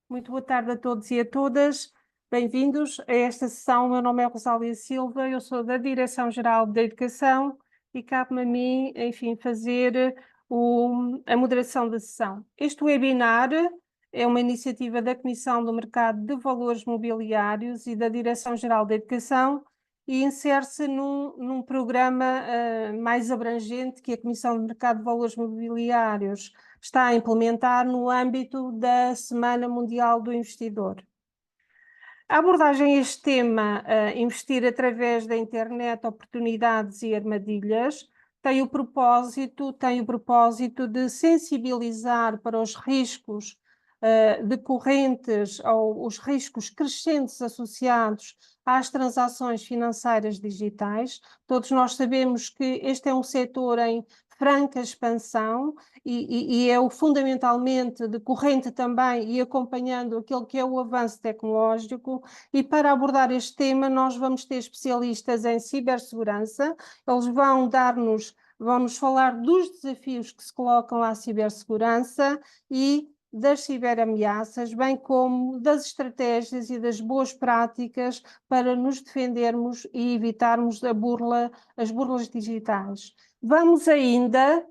Muito boa tarde a todos e a todas. Bem-vindos a esta sessão. O meu nome é Rosália Silva, eu sou da Direção-Geral da Educação e cabe-me a mim, enfim, fazer a moderação da sessão. Este webinar é uma iniciativa da Comissão do Mercado de Valores Mobiliários e da Direção-Geral da Educação e insere-se num programa mais abrangente que a Comissão do Mercado de Valores Mobiliários está a implementar no âmbito da Semana Mundial do Investidor. A abordagem a este tema, investir através da internet, oportunidades e armadilhas, tem o propósito de sensibilizar para os riscos decorrentes ou os riscos crescentes associados às transações financeiras digitais. Todos nós sabemos que este é um setor em franca expansão e é o fundamentalmente decorrente também e acompanhando aquilo que é o avanço tecnológico. E para abordar este tema nós vamos ter especialistas em cibersegurança. Eles vão-nos falar dos desafios que se colocam à cibersegurança e das ciberameaças, bem como das estratégias e das boas práticas para nos defendermos e evitarmos as burlas digitais. Vamos ainda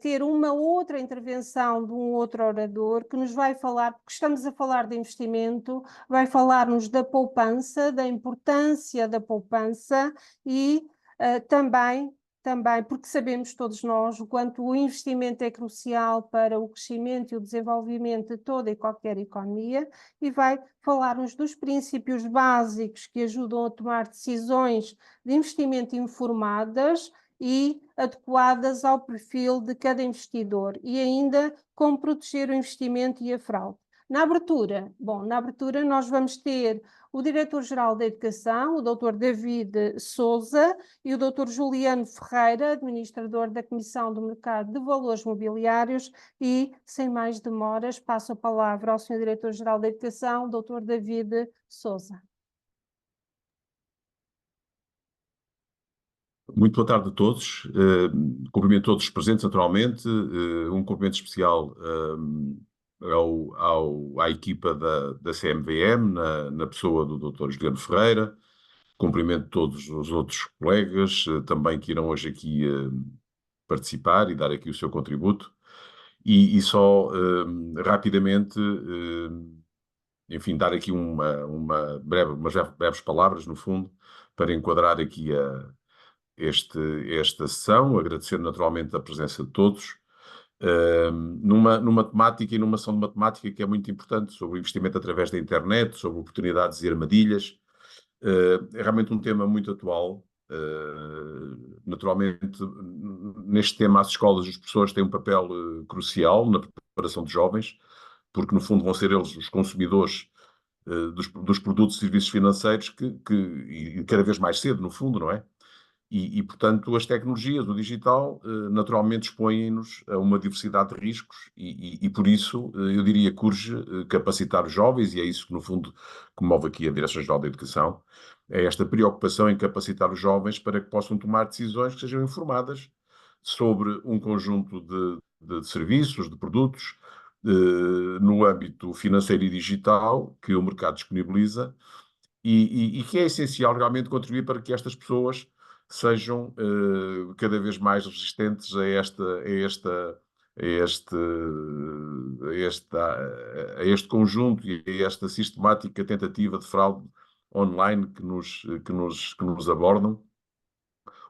ter uma outra intervenção de um outro orador que nos vai falar, porque estamos a falar de investimento, vai falar-nos da poupança, da importância da poupança e também, porque sabemos todos nós o quanto o investimento é crucial para o crescimento e o desenvolvimento de toda e qualquer economia, e vai falar-nos dos princípios básicos que ajudam a tomar decisões de investimento informadas e adequadas ao perfil de cada investidor, e ainda como proteger o investimento e a fraude. Na abertura nós vamos ter o Diretor-Geral da Educação, o Dr. David Sousa, e o Dr. Juliano Ferreira, administrador da Comissão do Mercado de Valores Mobiliários, e, sem mais demoras, passo a palavra ao Sr. Diretor-Geral da Educação, Dr. David Sousa. Muito boa tarde a todos. Cumprimento todos os presentes, naturalmente. Um cumprimento especial à equipa da CMVM, na pessoa do Dr. Juliano Ferreira. Cumprimento todos os outros colegas também que irão hoje aqui participar e dar aqui o seu contributo. E só rapidamente, enfim, dar aqui umas breves palavras, no fundo, para enquadrar aqui esta sessão, agradecer naturalmente a presença de todos, numa temática e numa ação de matemática que é muito importante, sobre o investimento através da internet, sobre oportunidades e armadilhas. É realmente um tema muito atual. Naturalmente, neste tema, as escolas e os professores têm um papel crucial na preparação de jovens, porque no fundo vão ser eles os consumidores dos produtos e serviços financeiros e cada vez mais cedo, no fundo, não é? Portanto, as tecnologias, o digital, naturalmente expõem-nos a uma diversidade de riscos e por isso, eu diria que urge capacitar os jovens, e é isso que, no fundo, que move aqui a Direção-Geral da Educação, é esta preocupação em capacitar os jovens para que possam tomar decisões que sejam informadas sobre um conjunto de serviços, de produtos, no âmbito financeiro e digital que o mercado disponibiliza e que é essencial realmente contribuir para que estas pessoas sejam cada vez mais resistentes a este conjunto e a esta sistemática tentativa de fraude online que nos abordam,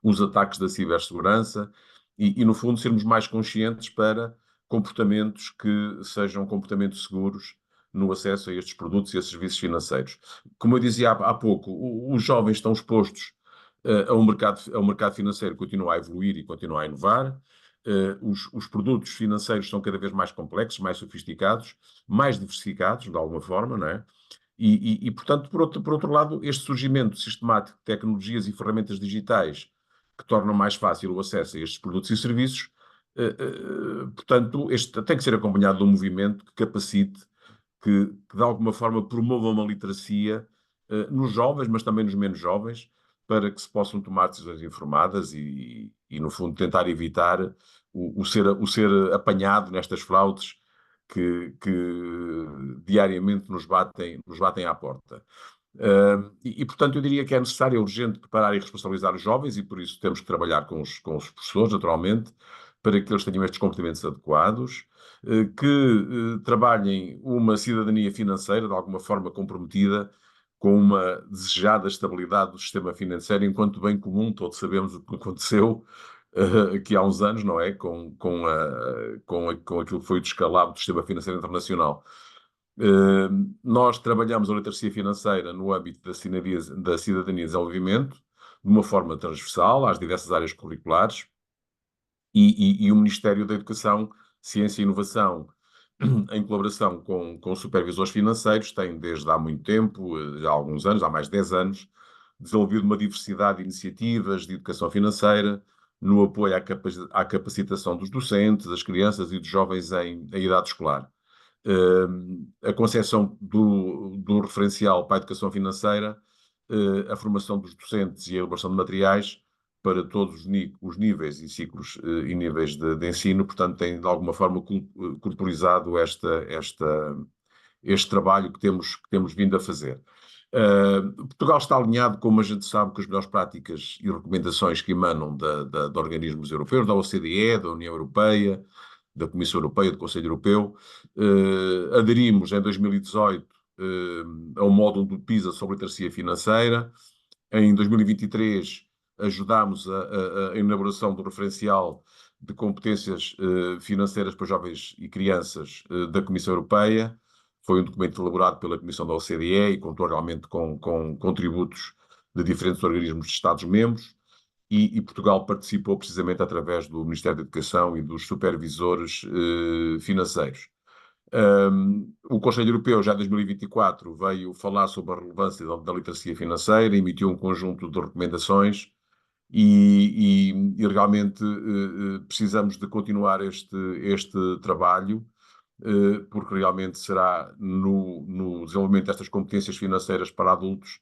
os ataques da cibersegurança e, no fundo, sermos mais conscientes para comportamentos que sejam comportamentos seguros no acesso a estes produtos e a serviços financeiros. Como eu dizia há pouco, os jovens estão expostos ao mercado financeiro, que continua a evoluir e continua a inovar. Os produtos financeiros são cada vez mais complexos, mais sofisticados, mais diversificados, de alguma forma, não é? Portanto, por outro lado, este surgimento sistemático de tecnologias e ferramentas digitais que tornam mais fácil o acesso a estes produtos e serviços, portanto, este tem que ser acompanhado de um movimento que capacite, que de alguma forma promova uma literacia nos jovens, mas também nos menos jovens, para que se possam tomar decisões informadas no fundo, tentar evitar o ser apanhado nestas fraudes que diariamente nos batem à porta. Portanto, eu diria que é necessário, é urgente preparar e responsabilizar os jovens e por isso temos que trabalhar com os professores, naturalmente, para que eles tenham estes comportamentos adequados, que trabalhem uma cidadania financeira de alguma forma comprometida com uma desejada estabilidade do sistema financeiro enquanto bem comum. Todos sabemos o que aconteceu aqui há uns anos, não é? Com aquilo que foi o descalabro do sistema financeiro internacional. Nós trabalhamos a literacia financeira no âmbito da cidadania e desenvolvimento, de uma forma transversal às diversas áreas curriculares, e o Ministério da Educação, Ciência e Inovação, em colaboração com supervisores financeiros, tem desde há muito tempo, já há alguns anos, há mais de 10 anos, desenvolvido uma diversidade de iniciativas de educação financeira no apoio à capacitação dos docentes, das crianças e dos jovens em idade escolar. A concepção do referencial para a educação financeira, a formação dos docentes e a elaboração de materiais para todos os níveis e ciclos e níveis de ensino, portanto, tem de alguma forma corporizado este trabalho que temos vindo a fazer. Portugal está alinhado, como a gente sabe, com as melhores práticas e recomendações que emanam de organismos europeus, da OCDE, da União Europeia, da Comissão Europeia, do Conselho Europeu. Aderimos em 2018 ao módulo do PISA sobre literacia financeira. Em 2023 ajudámos a elaboração do referencial de competências financeiras para jovens e crianças da Comissão Europeia. Foi um documento elaborado pela Comissão da OCDE e contou realmente com contributos de diferentes organismos de Estados-membros. E Portugal participou precisamente através do Ministério da Educação e dos supervisores financeiros. O Conselho Europeu, já em 2024, veio falar sobre a relevância da literacia financeira, emitiu um conjunto de recomendações e realmente precisamos de continuar este trabalho, porque realmente será no desenvolvimento destas competências financeiras para adultos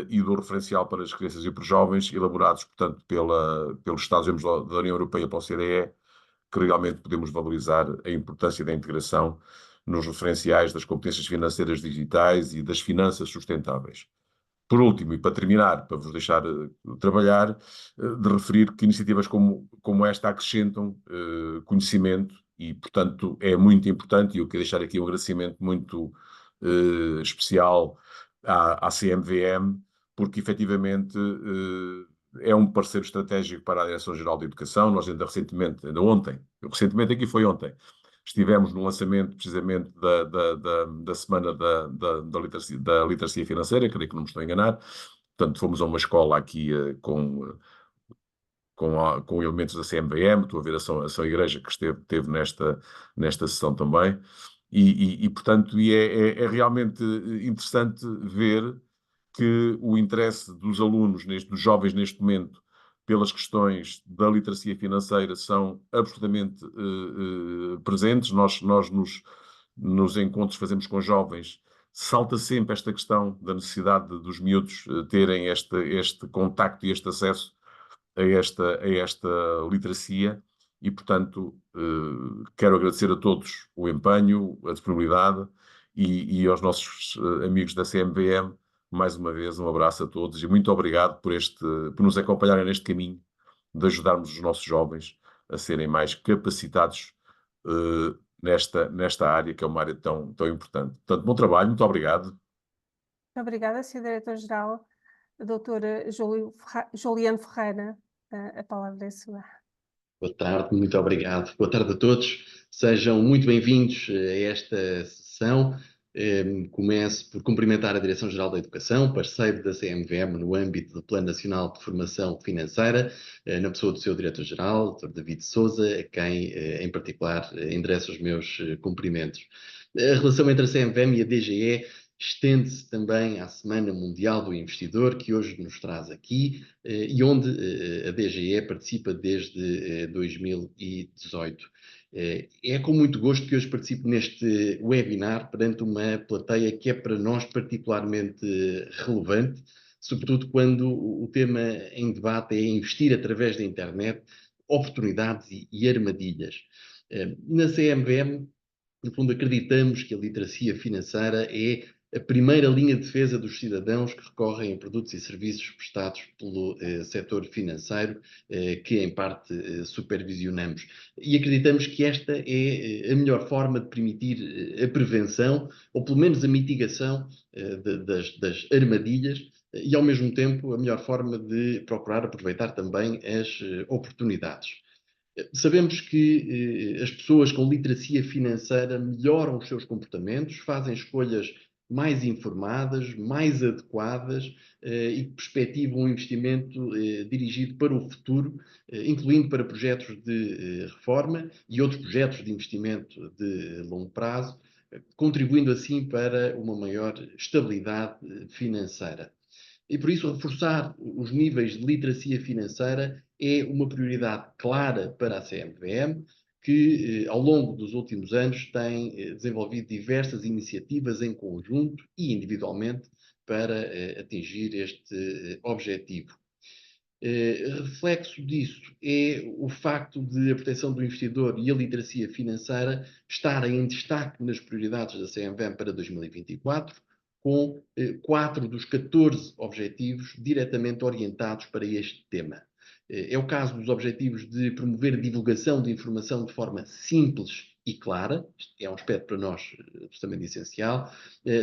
e do referencial para as crianças e para os jovens, elaborados, portanto, pelos Estados-membros da União Europeia pela OCDE, que realmente podemos valorizar a importância da integração nos referenciais das competências financeiras digitais e das finanças sustentáveis. Por último, e para terminar, para vos deixar trabalhar, de referir que iniciativas como esta acrescentam conhecimento e, portanto, é muito importante, e eu quero deixar aqui um agradecimento muito especial à CMVM, porque efetivamente é um parceiro estratégico para a Direção-Geral de Educação. Nós ainda recentemente, aqui foi ontem, estivemos no lançamento precisamente da Semana da Literacia Financeira, creio que não me estou a enganar. Portanto, fomos a uma escola aqui com elementos da CMVM, estou a ver a São Igreja que esteve nesta sessão também. Portanto, é realmente interessante ver que o interesse dos alunos, dos jovens neste momento, pelas questões da literacia financeira são absolutamente presentes. Nós nos encontros que fazemos com jovens, salta sempre esta questão da necessidade dos miúdos terem este contacto e este acesso a esta literacia e, portanto, quero agradecer a todos o empenho, a disponibilidade e aos nossos amigos da CMVM, mais uma vez, um abraço a todos e muito obrigado por nos acompanharem neste caminho de ajudarmos os nossos jovens a serem mais capacitados nesta área, que é uma área tão importante. Portanto, bom trabalho, muito obrigado. Muito obrigada, Sr. Diretor-Geral, Doutora Juliane Ferreira, a palavra é sua. Boa tarde, muito obrigado. Boa tarde a todos. Sejam muito bem-vindos a esta sessão. Começo por cumprimentar a Direção-Geral da Educação, parceiro da CMVM no âmbito do Plano Nacional de Formação Financeira, na pessoa do seu Diretor-Geral, Dr. David Sousa, a quem, em particular, endereço os meus cumprimentos. A relação entre a CMVM e a DGE estende-se também à Semana Mundial do Investidor, que hoje nos traz aqui, e onde a DGE participa desde 2018. É com muito gosto que hoje participo neste webinar perante uma plateia que é para nós particularmente relevante, sobretudo quando o tema em debate é investir através da internet, oportunidades e armadilhas. Na CMVM No fundo, acreditamos que a literacia financeira é a primeira linha de defesa dos cidadãos que recorrem a produtos e serviços prestados pelo setor financeiro, que em parte supervisionamos. E acreditamos que esta é a melhor forma de permitir a prevenção, ou pelo menos a mitigação das armadilhas, e ao mesmo tempo a melhor forma de procurar aproveitar também as oportunidades. Sabemos que as pessoas com literacia financeira melhoram os seus comportamentos, fazem escolhas mais informadas, mais adequadas e que perspectivam um investimento dirigido para o futuro, incluindo para projetos de reforma e outros projetos de investimento de longo prazo, contribuindo assim para uma maior estabilidade financeira. E por isso reforçar os níveis de literacia financeira é uma prioridade clara para a CMVM, que ao longo dos últimos anos tem desenvolvido diversas iniciativas em conjunto e individualmente para atingir este objetivo. Reflexo disso é o facto de a proteção do investidor e a literacia financeira estarem em destaque nas prioridades da CMVM para 2024, com 4 dos 14 objetivos diretamente orientados para este tema. É o caso dos objetivos de promover a divulgação de informação de forma simples e clara, isto é um aspecto para nós absolutamente essencial,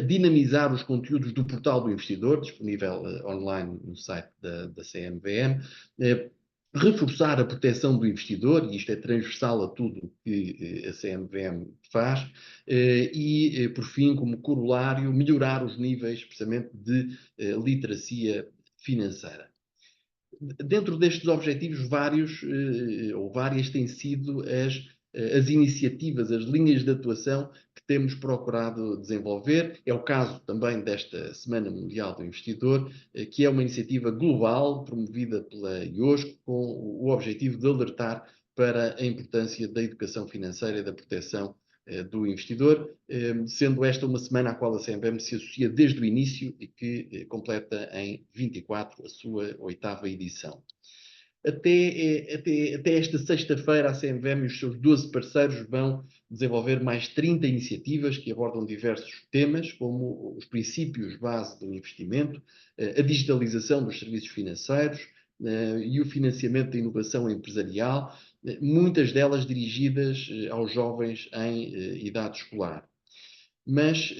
dinamizar os conteúdos do portal do investidor, disponível online no site da CMVM, reforçar a proteção do investidor, e isto é transversal a tudo o que a CMVM faz, e, por fim, como corolário, melhorar os níveis, precisamente, de literacia financeira. Dentro destes objetivos, vários ou várias têm sido as iniciativas, as linhas de atuação que temos procurado desenvolver. É o caso também desta Semana Mundial do Investidor, que é uma iniciativa global promovida pela IOSCO com o objetivo de alertar para a importância da educação financeira e da proteção do investidor, sendo esta uma semana à qual a CMVM se associa desde o início e que completa em 24 a sua 8ª edição. Até esta sexta-feira, a CMVM e os seus 12 parceiros vão desenvolver mais 30 iniciativas que abordam diversos temas, como os princípios base do investimento, a digitalização dos serviços financeiros e o financiamento da inovação empresarial, muitas delas dirigidas aos jovens em idade escolar. Mas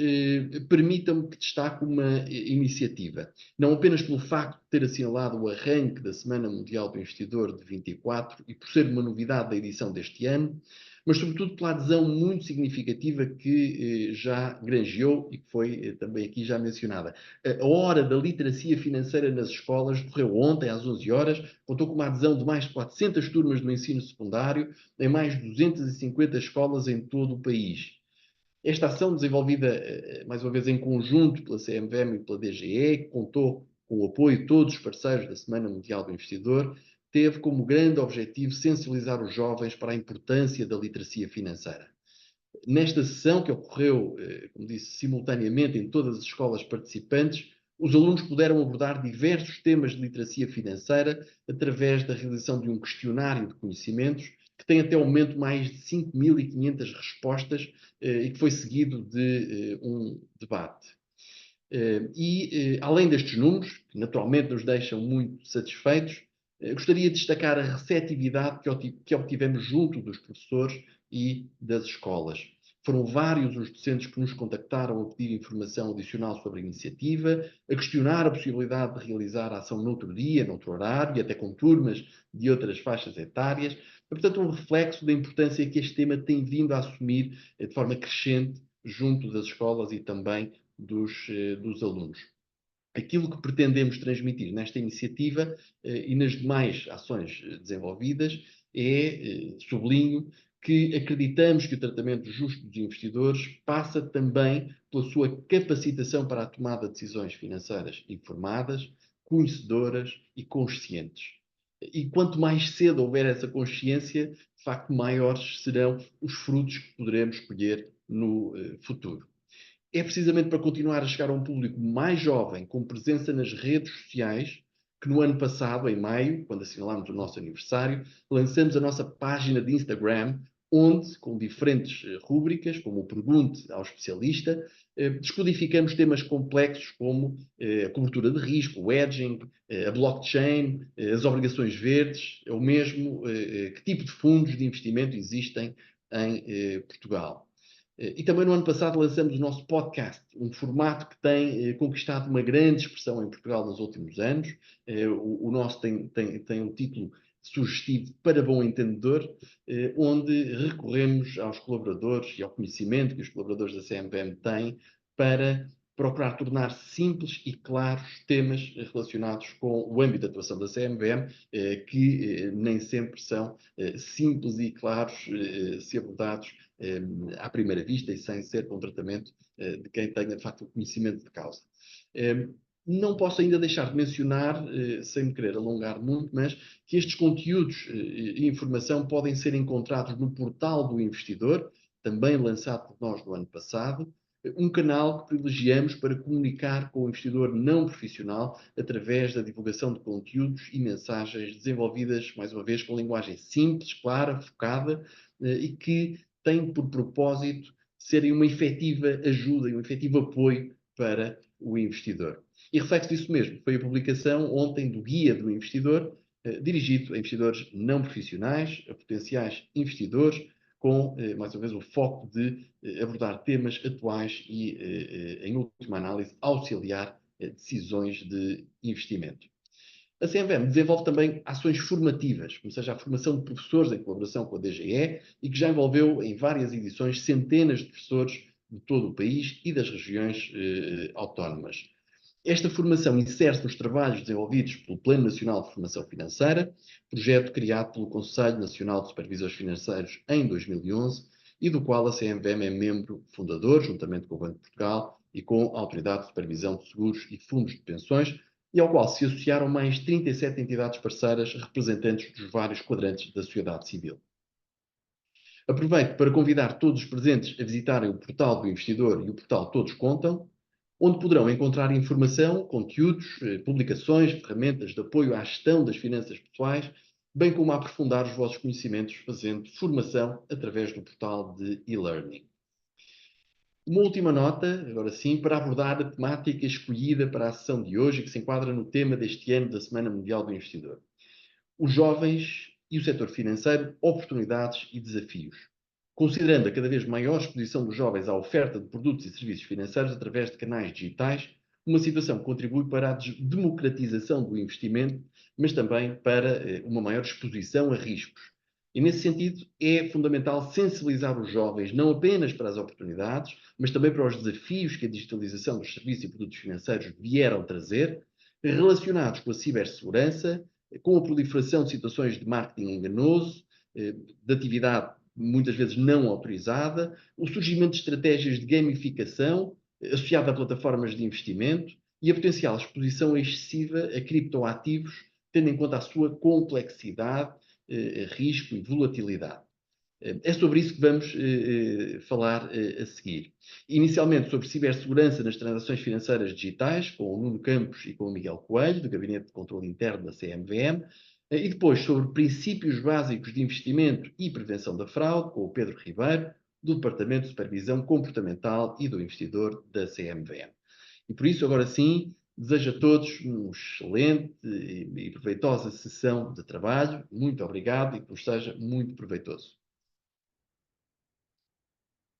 permitam-me que destaque uma iniciativa, não apenas pelo facto de ter assinalado o arranque da Semana Mundial do Investidor de 24 e por ser uma novidade da edição deste ano, mas sobretudo pela adesão muito significativa que já granjeou e que foi também aqui já mencionada. A hora da literacia financeira nas escolas decorreu ontem às 11 horas, contou com uma adesão de mais de 400 turmas do ensino secundário em mais de 250 escolas em todo o país. Esta ação, desenvolvida, mais uma vez, em conjunto pela CMVM e pela DGE, que contou com o apoio de todos os parceiros da Semana Mundial do Investidor, teve como grande objetivo sensibilizar os jovens para a importância da literacia financeira. Nesta sessão, que ocorreu, como disse, simultaneamente em todas as escolas participantes, os alunos puderam abordar diversos temas de literacia financeira através da realização de um questionário de conhecimentos que tem até o momento mais de 5.500 respostas e que foi seguido de um debate. Além destes números, que naturalmente nos deixam muito satisfeitos, gostaria de destacar a receptividade que obtivemos junto dos professores e das escolas. Foram vários os docentes que nos contactaram a pedir informação adicional sobre a iniciativa, a questionar a possibilidade de realizar a ação noutro dia, noutro horário, e até com turmas de outras faixas etárias. Portanto, um reflexo da importância que este tema tem vindo a assumir de forma crescente junto das escolas e também dos alunos. Aquilo que pretendemos transmitir nesta iniciativa e nas demais ações desenvolvidas é, sublinho, que acreditamos que o tratamento justo dos investidores passa também pela sua capacitação para a tomada de decisões financeiras informadas, conhecedoras e conscientes. E quanto mais cedo houver essa consciência, de facto, maiores serão os frutos que poderemos colher no futuro. É precisamente para continuar a chegar a um público mais jovem, com presença nas redes sociais, que no ano passado, em maio, quando assinalámos o nosso aniversário, lançamos a nossa página de Instagram onde, com diferentes rúbricas, como o Pergunte ao Especialista, descodificamos temas complexos como a cobertura de risco, o hedging, a blockchain, as obrigações verdes, ou mesmo que tipo de fundos de investimento existem em Portugal. E também no ano passado lançamos o nosso podcast, um formato que tem conquistado uma grande expressão em Portugal nos últimos anos. O nosso tem um título sugestivo para bom entendedor, onde recorremos aos colaboradores e ao conhecimento que os colaboradores da CMVM têm para procurar tornar simples e claros temas relacionados com o âmbito de atuação da CMVM, que nem sempre são simples e claros se abordados à primeira vista e sem ser com tratamento de quem tenha, de facto, o conhecimento de causa. Não posso ainda deixar de mencionar, sem me querer alongar muito, mas que estes conteúdos e informação podem ser encontrados no portal do investidor, também lançado por nós no ano passado, um canal que privilegiamos para comunicar com o investidor não profissional através da divulgação de conteúdos e mensagens desenvolvidas, mais uma vez, com linguagem simples, clara, focada e que tem por propósito serem uma efetiva ajuda e um efetivo apoio para o investidor. E reflexo disso mesmo foi a publicação ontem do Guia do Investidor, dirigido a investidores não profissionais, a potenciais investidores, com, mais uma vez, o foco de abordar temas atuais e, em última análise, auxiliar decisões de investimento. A CMVM desenvolve também ações formativas, como seja a formação de professores em colaboração com a DGE e que já envolveu em várias edições centenas de professores de todo o país e das regiões autónomas. Esta formação insere-se nos trabalhos desenvolvidos pelo Plano Nacional de Formação Financeira, projeto criado pelo Conselho Nacional de Supervisores Financeiros em 2011 e do qual a CMVM é membro fundador, juntamente com o Banco de Portugal e com a Autoridade de Supervisão de Seguros e Fundos de Pensões, e ao qual se associaram mais 37 entidades parceiras representantes dos vários quadrantes da sociedade civil. Aproveito para convidar todos os presentes a visitarem o portal do investidor e o portal Todos Contam, onde poderão encontrar informação, conteúdos, publicações, ferramentas de apoio à gestão das finanças pessoais, bem como a aprofundar os vossos conhecimentos fazendo formação através do portal de e-learning. Uma última nota, agora sim, para abordar a temática escolhida para a sessão de hoje, que se enquadra no tema deste ano da Semana Mundial do Investidor. Os jovens e o setor financeiro, oportunidades e desafios. Considerando a cada vez maior exposição dos jovens à oferta de produtos e serviços financeiros através de canais digitais, uma situação que contribui para a democratização do investimento, mas também para uma maior exposição a riscos. E, nesse sentido, é fundamental sensibilizar os jovens não apenas para as oportunidades, mas também para os desafios que a digitalização dos serviços e produtos financeiros vieram trazer, relacionados com a cibersegurança, com a proliferação de situações de marketing enganoso, de atividade muitas vezes não autorizada, o surgimento de estratégias de gamificação associada a plataformas de investimento e a potencial exposição excessiva a criptoativos, tendo em conta a sua complexidade, risco e volatilidade. É sobre isso que vamos falar a seguir. Inicialmente sobre cibersegurança nas transações financeiras digitais, com o Nuno Campos e com o Miguel Coelho, do Gabinete de Controlo Interno da CMVM, e depois sobre princípios básicos de investimento e prevenção da fraude, com o Pedro Ribeiro, do Departamento de Supervisão Comportamental e do Investidor da CMVM. E por isso, agora sim, desejo a todos uma excelente e proveitosa sessão de trabalho. Muito obrigado e que vos seja muito proveitoso.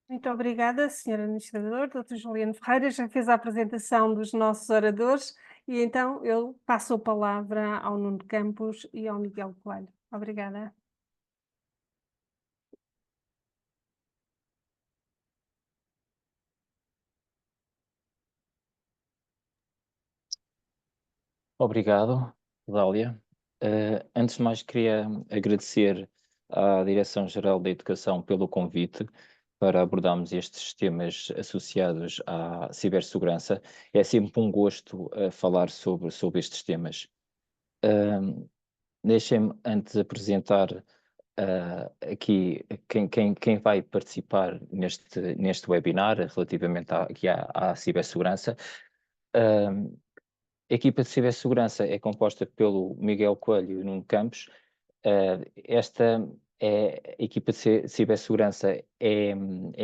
Muito obrigada, Sr. Administrador. Dr. Juliano Ferreira já fez a apresentação dos nossos oradores e então eu passo a palavra ao Nuno Campos e ao Miguel Coelho. Obrigada. Obrigado, Dália. Antes de mais, queria agradecer à Direção-Geral da Educação pelo convite para abordarmos estes temas associados à cibersegurança. É sempre um gosto falar sobre estes temas. Deixem-me antes apresentar aqui quem vai participar neste webinar relativamente à cibersegurança. A equipa de cibersegurança é composta pelo Miguel Coelho e Nuno Campos. Esta a equipa de cibersegurança é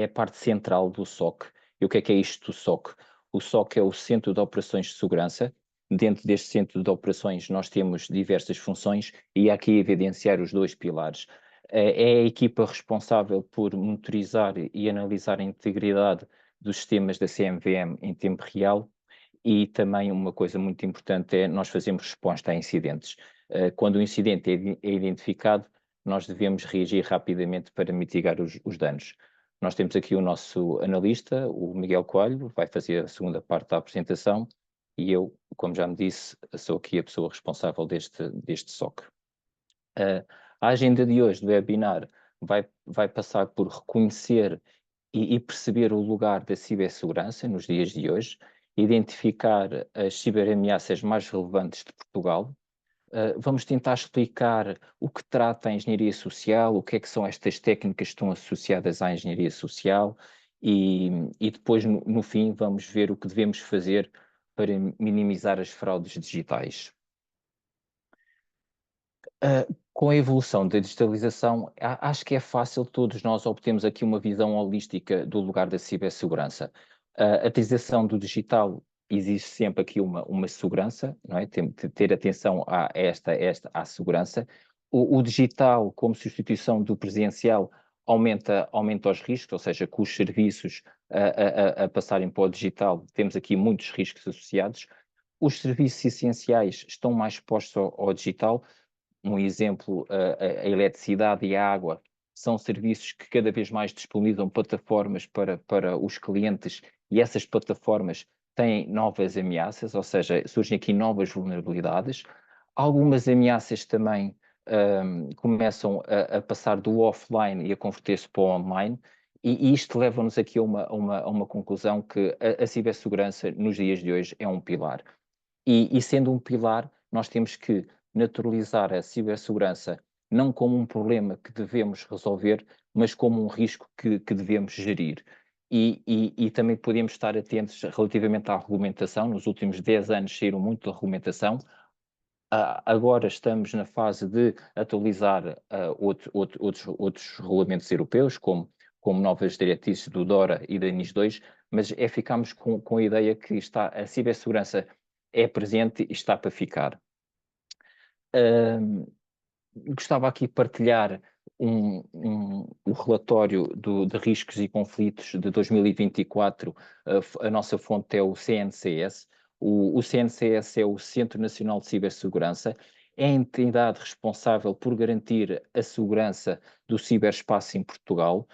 a parte central do SOC. E o que é isto do SOC? O SOC é o Centro de Operações de Segurança. Dentro deste Centro de Operações nós temos diversas funções e há aqui a evidenciar os dois pilares. É a equipa responsável por monitorizar e analisar a integridade dos sistemas da CMVM em tempo real. E também uma coisa muito importante é nós fazemos resposta a incidentes. Quando o incidente é identificado, nós devemos reagir rapidamente para mitigar os danos. Nós temos aqui o nosso analista, o Miguel Coelho, vai fazer a segunda parte da apresentação e eu, como já me disse, sou aqui a pessoa responsável deste SOC. A agenda de hoje do webinar vai passar por reconhecer e perceber o lugar da cibersegurança nos dias de hoje, identificar as ciberameaças mais relevantes de Portugal. Vamos tentar explicar o que trata a engenharia social, o que é que são estas técnicas que estão associadas à engenharia social e depois, no fim, vamos ver o que devemos fazer para minimizar as fraudes digitais. Com a evolução da digitalização, acho que é fácil todos nós obtermos aqui uma visão holística do lugar da cibersegurança. A utilização do digital exige sempre aqui uma segurança, não é? Tem de ter atenção à segurança. O digital, como substituição do presencial, aumenta os riscos, ou seja, com os serviços a passarem para o digital, temos aqui muitos riscos associados. Os serviços essenciais estão mais expostos ao digital. Um exemplo, a eletricidade e a água são serviços que cada vez mais disponibilizam plataformas para os clientes e essas plataformas têm novas ameaças, ou seja, surgem aqui novas vulnerabilidades. Algumas ameaças também começam a passar do offline e a converter-se para o online, e isto leva-nos aqui a uma conclusão que a cibersegurança nos dias de hoje é um pilar. E sendo um pilar, nós temos que naturalizar a cibersegurança não como um problema que devemos resolver, mas como um risco que devemos gerir. E também podemos estar atentos relativamente à regulamentação. Nos últimos 10 anos saíram muito da regulamentação. Agora estamos na fase de atualizar outros regulamentos europeus, como novas diretrizes do DORA e da NIS2, mas ficamos com a ideia que a cibersegurança é presente e está para ficar. Gostava aqui de partilhar o relatório de riscos e conflitos de 2024. A nossa fonte é o CNCS. O CNCS é o Centro Nacional de Cibersegurança, é a entidade responsável por garantir a segurança do ciberespaço em Portugal.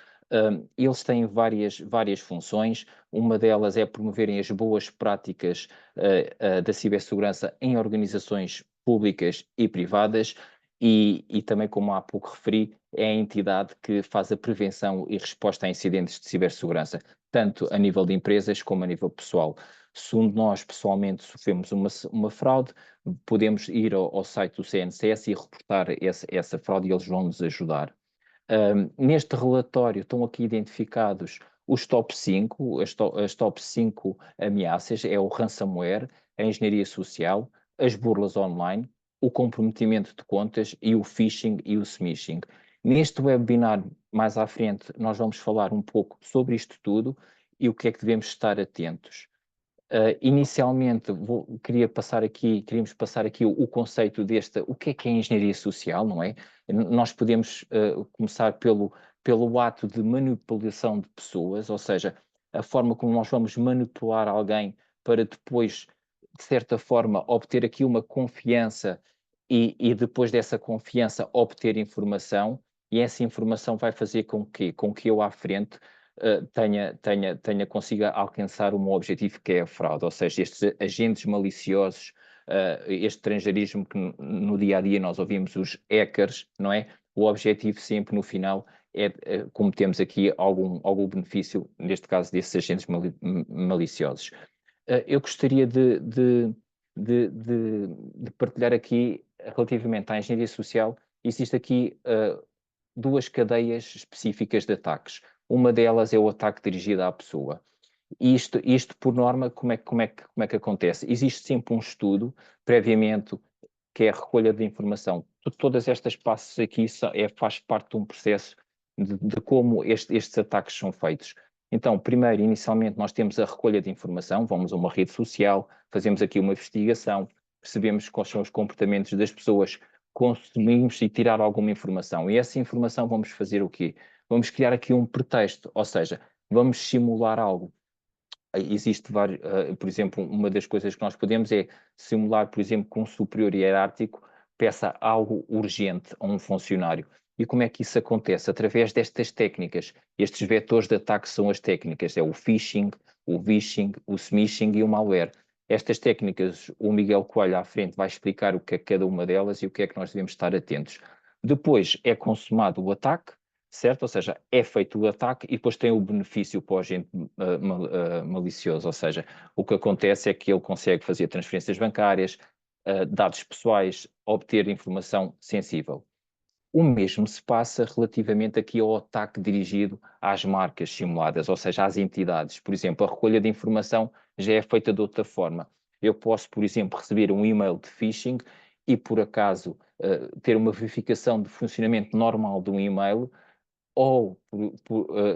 Eles têm várias funções. Uma delas é promoverem as boas práticas da cibersegurança em organizações públicas e privadas. E também, como há pouco referi, é a entidade que faz a prevenção e resposta a incidentes de cibersegurança, tanto a nível de empresas como a nível pessoal. Se nós pessoalmente sofremos uma fraude, podemos ir ao site do CNCS e reportar essa fraude e eles vão nos ajudar. Neste relatório estão aqui identificados os top 5, as top 5 ameaças, é o ransomware, a engenharia social, as burlas online, o comprometimento de contas e o phishing e o smishing. Neste webinar, mais à frente, nós vamos falar um pouco sobre isto tudo e o que é que devemos estar atentos. Inicialmente, queríamos passar aqui o conceito o que é engenharia social, não é? Nós podemos começar pelo ato de manipulação de pessoas, ou seja, a forma como nós vamos manipular alguém para depois, de certa forma, obter aqui uma confiança e depois dessa confiança obter informação, e essa informação vai fazer com que eu à frente consiga alcançar um objetivo que é a fraude, ou seja, estes agentes maliciosos, este estrangeirismo que no dia a dia nós ouvimos, os hackers, não é? O objetivo sempre no final é como temos aqui algum benefício, neste caso desses agentes maliciosos. Eu gostaria de partilhar aqui, relativamente à engenharia social, existe aqui duas cadeias específicas de ataques. Uma delas é o ataque dirigido à pessoa. Isto por norma, como é que acontece? Existe sempre um estudo, previamente, que é a recolha de informação todas estas passos aqui faz parte de um processo de como estes ataques são feitos. Então, primeiro, inicialmente, nós temos a recolha de informação, vamos a uma rede social, fazemos aqui uma investigação, percebemos quais são os comportamentos das pessoas, consumimos e tirar alguma informação. E essa informação vamos fazer o quê? Vamos criar aqui um pretexto, ou seja, vamos simular algo. Existe vários, por exemplo, uma das coisas que nós podemos é simular, por exemplo, que um superior hierárquico peça algo urgente a um funcionário. E como é que isso acontece? Através destas técnicas. Estes vetores de ataque são as técnicas, é o phishing, o vishing, o smishing e o malware. Estas técnicas, o Miguel Coelho à frente vai explicar o que é cada uma delas e o que é que nós devemos estar atentos. Depois é consumado o ataque, certo? Ou seja, é feito o ataque e depois tem o benefício para o agente malicioso, ou seja, o que acontece é que ele consegue fazer transferências bancárias, dados pessoais, obter informação sensível. O mesmo se passa relativamente aqui ao ataque dirigido às marcas simuladas, ou seja, às entidades. Por exemplo, a recolha de informação já é feita de outra forma. Eu posso, por exemplo, receber um e-mail de phishing e, por acaso, ter uma verificação de funcionamento normal de um e-mail, ou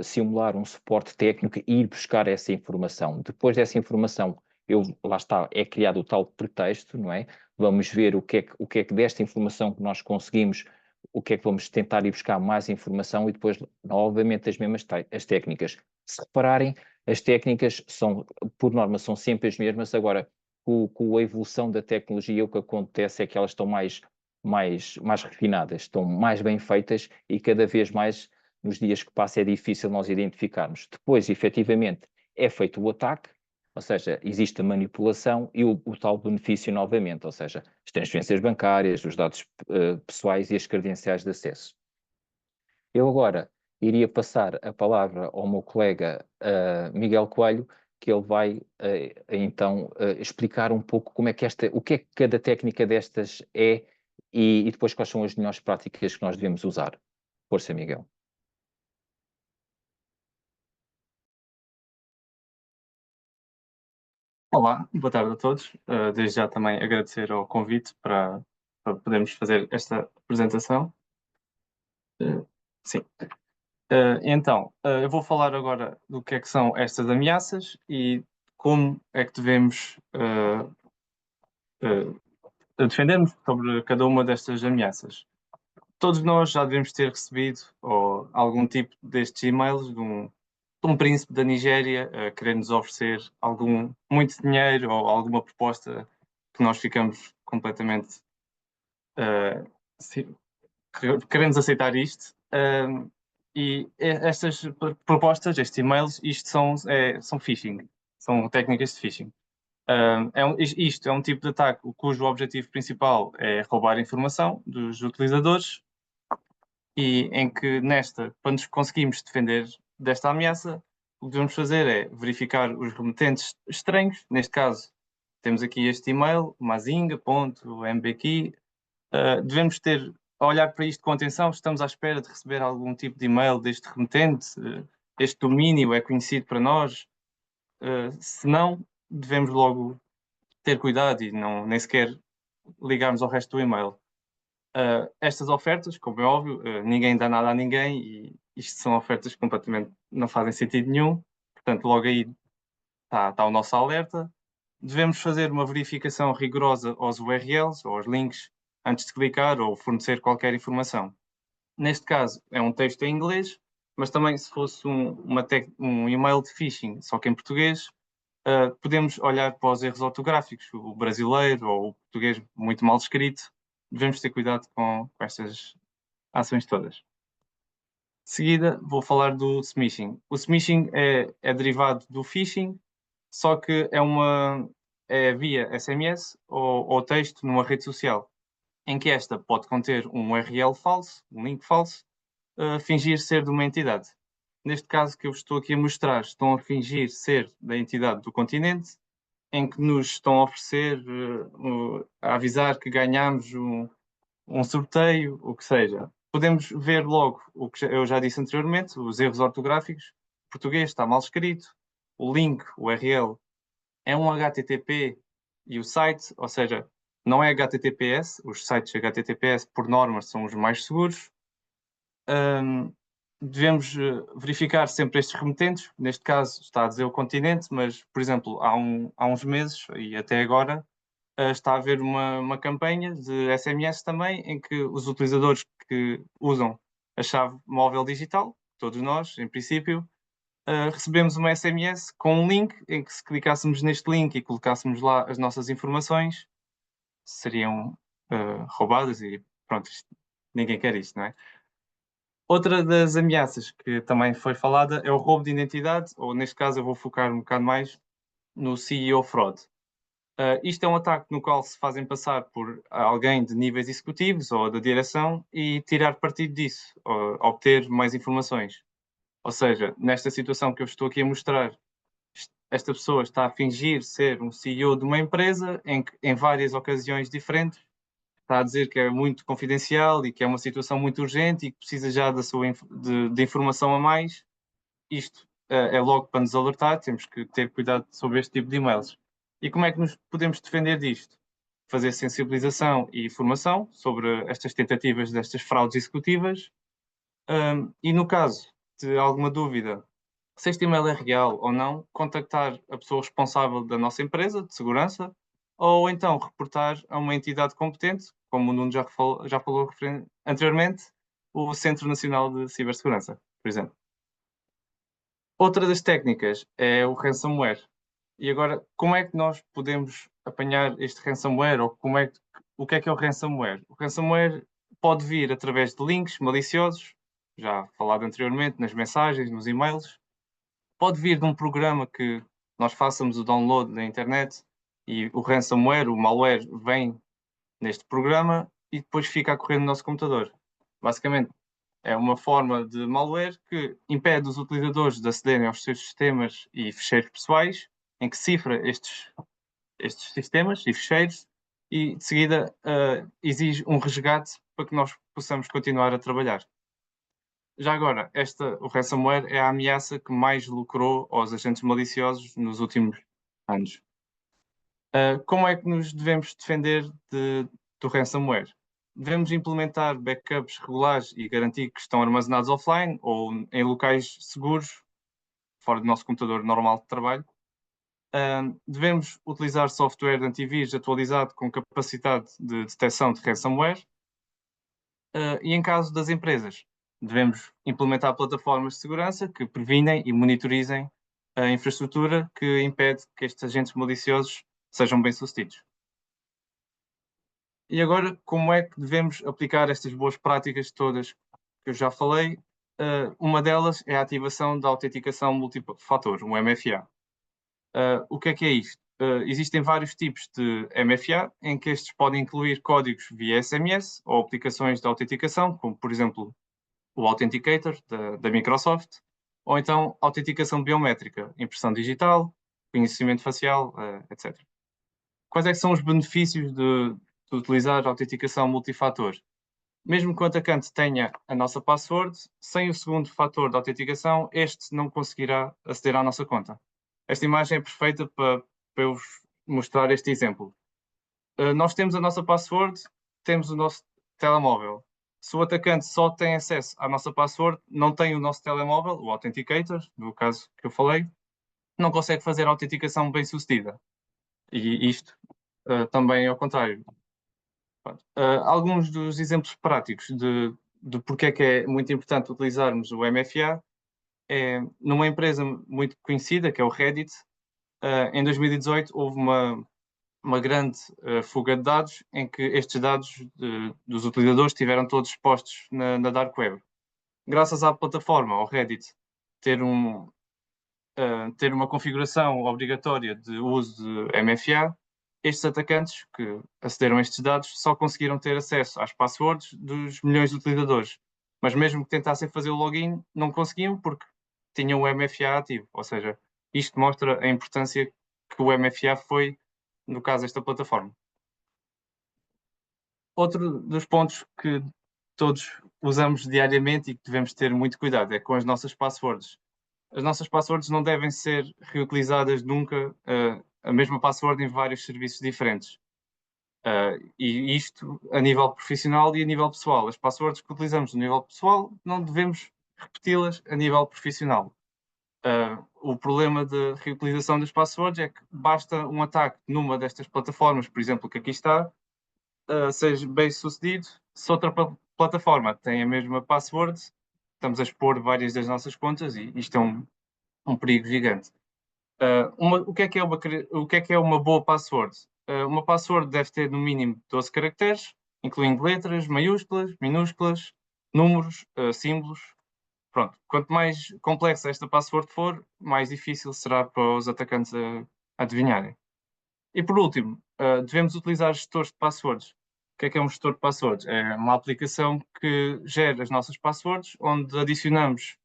simular um suporte técnico e ir buscar essa informação. Depois dessa informação, lá está, é criado o tal pretexto, não é? Vamos ver o que é que desta informação que nós conseguimos, o que é que vamos tentar ir buscar mais informação e depois, novamente, as mesmas as técnicas. Se repararem, as técnicas por norma, são sempre as mesmas. Agora, com a evolução da tecnologia, o que acontece é que elas estão mais refinadas, estão mais bem feitas e cada vez mais nos dias que passam é difícil nós identificarmos. Depois, efetivamente, é feito o ataque, ou seja, existe a manipulação e o tal benefício novamente, ou seja, as transferências bancárias, os dados pessoais e as credenciais de acesso. Eu agora iria passar a palavra ao meu colega Miguel Coelho, que ele vai então explicar um pouco como é que o que é que cada técnica destas é e depois quais são as melhores práticas que nós devemos usar. Força, Miguel. Olá, boa tarde a todos. Desde já também agradecer ao convite para podermos fazer esta apresentação. Sim. Então, eu vou falar agora do que é que são estas ameaças e como é que devemos defendermos sobre cada uma destas ameaças. Todos nós já devemos ter recebido algum tipo destes e-mails de um príncipe da Nigéria querendo nos oferecer muito dinheiro ou alguma proposta que nós ficamos completamente queremos aceitar isto. E estas propostas, estes e-mails, isto são phishing, são técnicas de phishing. Isto é um tipo de ataque cujo objetivo principal é roubar a informação dos utilizadores e em que para nos conseguirmos defender desta ameaça, o que devemos fazer é verificar os remetentes estranhos. Neste caso, temos aqui este e-mail, mazinga.mbq. Devemos ter a olhar para isto com atenção. Estamos à espera de receber algum tipo de e-mail deste remetente. Este domínio é conhecido para nós. Se não, devemos logo ter cuidado e nem sequer ligarmos ao resto do e-mail. Estas ofertas, como é óbvio, ninguém dá nada a ninguém e isto são ofertas que completamente não fazem sentido nenhum. Portanto, logo aí está o nosso alerta. Devemos fazer uma verificação rigorosa aos URLs ou aos links antes de clicar ou fornecer qualquer informação. Neste caso, é um texto em inglês, mas também se fosse um e-mail de phishing, só que em português, podemos olhar para os erros ortográficos, o brasileiro ou o português muito mal escrito. Devemos ter cuidado com estas ações todas. De seguida, vou falar do smishing. O smishing é derivado do phishing, só que é via SMS ou texto numa rede social, em que esta pode conter um URL falso, um link falso, fingir ser de uma entidade. Neste caso que eu estou aqui a mostrar, estão a fingir ser da entidade do continente, em que nos estão a oferecer, a avisar que ganhamos um sorteio, o que seja. Podemos ver logo o que eu já disse anteriormente, os erros ortográficos. O português está mal escrito, o link, o URL, é um HTTP e o site, ou seja, não é HTTPS, os sites HTTPS por norma são os mais seguros. Devemos verificar sempre estes remetentes, neste caso está a dizer o continente, mas, por exemplo, há uns meses e até agora está a haver uma campanha de SMS também, em que os utilizadores que usam a chave móvel digital, todos nós, em princípio, recebemos uma SMS com um link, em que se clicássemos neste link e colocássemos lá as nossas informações, seriam roubadas e pronto, ninguém quer isto, não é? Outra das ameaças que também foi falada é o roubo de identidade, ou neste caso eu vou focar um bocado mais no CEO fraud. Isto é um ataque no qual se fazem passar por alguém de níveis executivos ou da direção e tirar partido disso, ou obter mais informações. Ou seja, nesta situação que eu estou aqui a mostrar, esta pessoa está a fingir ser um CEO de uma empresa em que, em várias ocasiões diferentes, está a dizer que é muito confidencial e que é uma situação muito urgente e que precisa já da sua de informação a mais. Isto é logo para nos alertar, temos que ter cuidado sobre este tipo de e-mails. E como é que nos podemos defender disto? Fazer sensibilização e informação sobre estas tentativas destas fraudes executivas. E no caso de alguma dúvida se este e-mail é real ou não, contactar a pessoa responsável da nossa empresa de segurança ou então reportar a uma entidade competente, como o Nuno já falou anteriormente, o Centro Nacional de Cibersegurança, por exemplo. Outra das técnicas é o ransomware. E agora, como é que nós podemos apanhar este ransomware ou o que é o ransomware? O ransomware pode vir através de links maliciosos, já falado anteriormente nas mensagens, nos e-mails. Pode vir de um programa que nós façamos o download na internet e o ransomware, o malware, vem neste programa e depois fica a correr no nosso computador. Basicamente, é uma forma de malware que impede os utilizadores de acederem aos seus sistemas e ficheiros pessoais, em que cifra estes sistemas e ficheiros e, de seguida, exige um resgate para que nós possamos continuar a trabalhar. Já agora, o ransomware é a ameaça que mais lucrou aos agentes maliciosos nos últimos anos. Como é que nos devemos defender do ransomware? Devemos implementar backups regulares e garantir que estão armazenados offline ou em locais seguros, fora do nosso computador normal de trabalho. Devemos utilizar software de antivírus atualizado com capacidade de detecção de ransomware. E em caso das empresas, devemos implementar plataformas de segurança que previnem e monitorizem a infraestrutura que impede que estes agentes maliciosos sejam bem-sucedidos. E agora, como é que devemos aplicar estas boas práticas todas que eu já falei? Uma delas é a ativação da autenticação multifator, o MFA. O que é isto? Existem vários tipos de MFA, em que estes podem incluir códigos via SMS ou aplicações de autenticação, como, por exemplo, o Authenticator da Microsoft, ou então autenticação biométrica, impressão digital, reconhecimento facial, etc. Quais é que são os benefícios de utilizar a autenticação multifator? Mesmo que o atacante tenha a nossa password, sem o segundo fator de autenticação, este não conseguirá aceder à nossa conta. Esta imagem é perfeita para eu vos mostrar este exemplo. Nós temos a nossa password, temos o nosso telemóvel. Se o atacante só tem acesso à nossa password, não tem o nosso telemóvel, o Authenticator, no caso que eu falei, não consegue fazer a autenticação bem-sucedida. E isto também é ao contrário. Alguns dos exemplos práticos de porque é que é muito importante utilizarmos o MFA é numa empresa muito conhecida, que é o Reddit. Em 2018 houve uma grande fuga de dados em que estes dados dos utilizadores estiveram todos expostos na Dark Web. Graças à plataforma, ao Reddit, ter uma configuração obrigatória de uso de MFA, estes atacantes que acederam a estes dados só conseguiram ter acesso às passwords dos milhões de utilizadores. Mas mesmo que tentassem fazer o login, não conseguiam porque tinham o MFA ativo. Ou seja, isto mostra a importância que o MFA foi, no caso, esta plataforma. Outro dos pontos que todos usamos diariamente e que devemos ter muito cuidado é com as nossas passwords. As nossas passwords não devem ser reutilizadas nunca, a mesma password em vários serviços diferentes. E isto a nível profissional e a nível pessoal. As passwords que utilizamos no nível pessoal não devemos repeti-las a nível profissional. O problema da reutilização das passwords é que basta um ataque numa destas plataformas, por exemplo, que aqui está, seja bem sucedido. Se outra plataforma tem a mesma password, estamos a expor várias das nossas contas e isto é um perigo gigante. O que é que é uma boa password? Uma password deve ter no mínimo 12 caracteres, incluindo letras, maiúsculas, minúsculas, números, símbolos. Pronto, quanto mais complexa esta password for, mais difícil será para os atacantes adivinharem. E por último, devemos utilizar gestores de passwords. O que é um gestor de passwords? É uma aplicação que gera as nossas passwords, onde adicionamos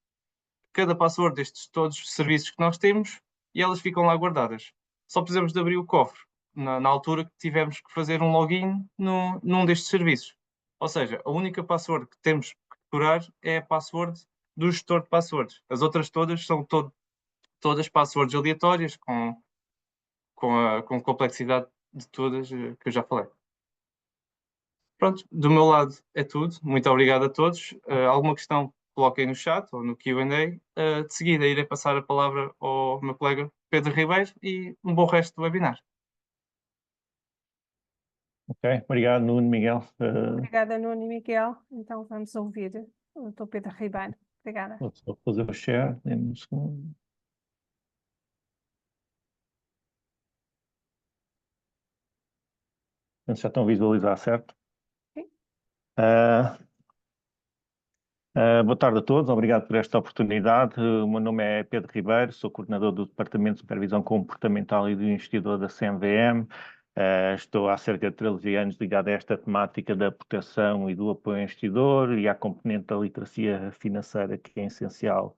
cada password destes todos os serviços que nós temos e elas ficam lá guardadas. Só precisamos de abrir o cofre na altura que tivermos que fazer um login num destes serviços. Ou seja, a única password que temos que decorar é a password do gestor de passwords. As outras todas são todas passwords aleatórias com a complexidade de todas que eu já falei. Pronto, do meu lado é tudo. Muito obrigado a todos. Alguma questão, coloquem no chat ou no Q&A. De seguida, irei passar a palavra ao meu colega Pedro Ribeiro e um bom resto do webinar. Ok, obrigado, Nuno, Miguel. Obrigada, Nuno e Miguel. Então vamos ouvir o Dr. Pedro Ribeiro. Obrigada. Vou só fazer o share, dê-me um segundo. Já estão a visualizar, certo? Sim. Boa tarde a todos, obrigado por esta oportunidade. O meu nome é Pedro Ribeiro, sou coordenador do Departamento de Supervisão Comportamental e do investidor da CMVM. Estou há cerca de 13 anos ligado a esta temática da proteção e do apoio ao investidor e à componente da literacia financeira, que é essencial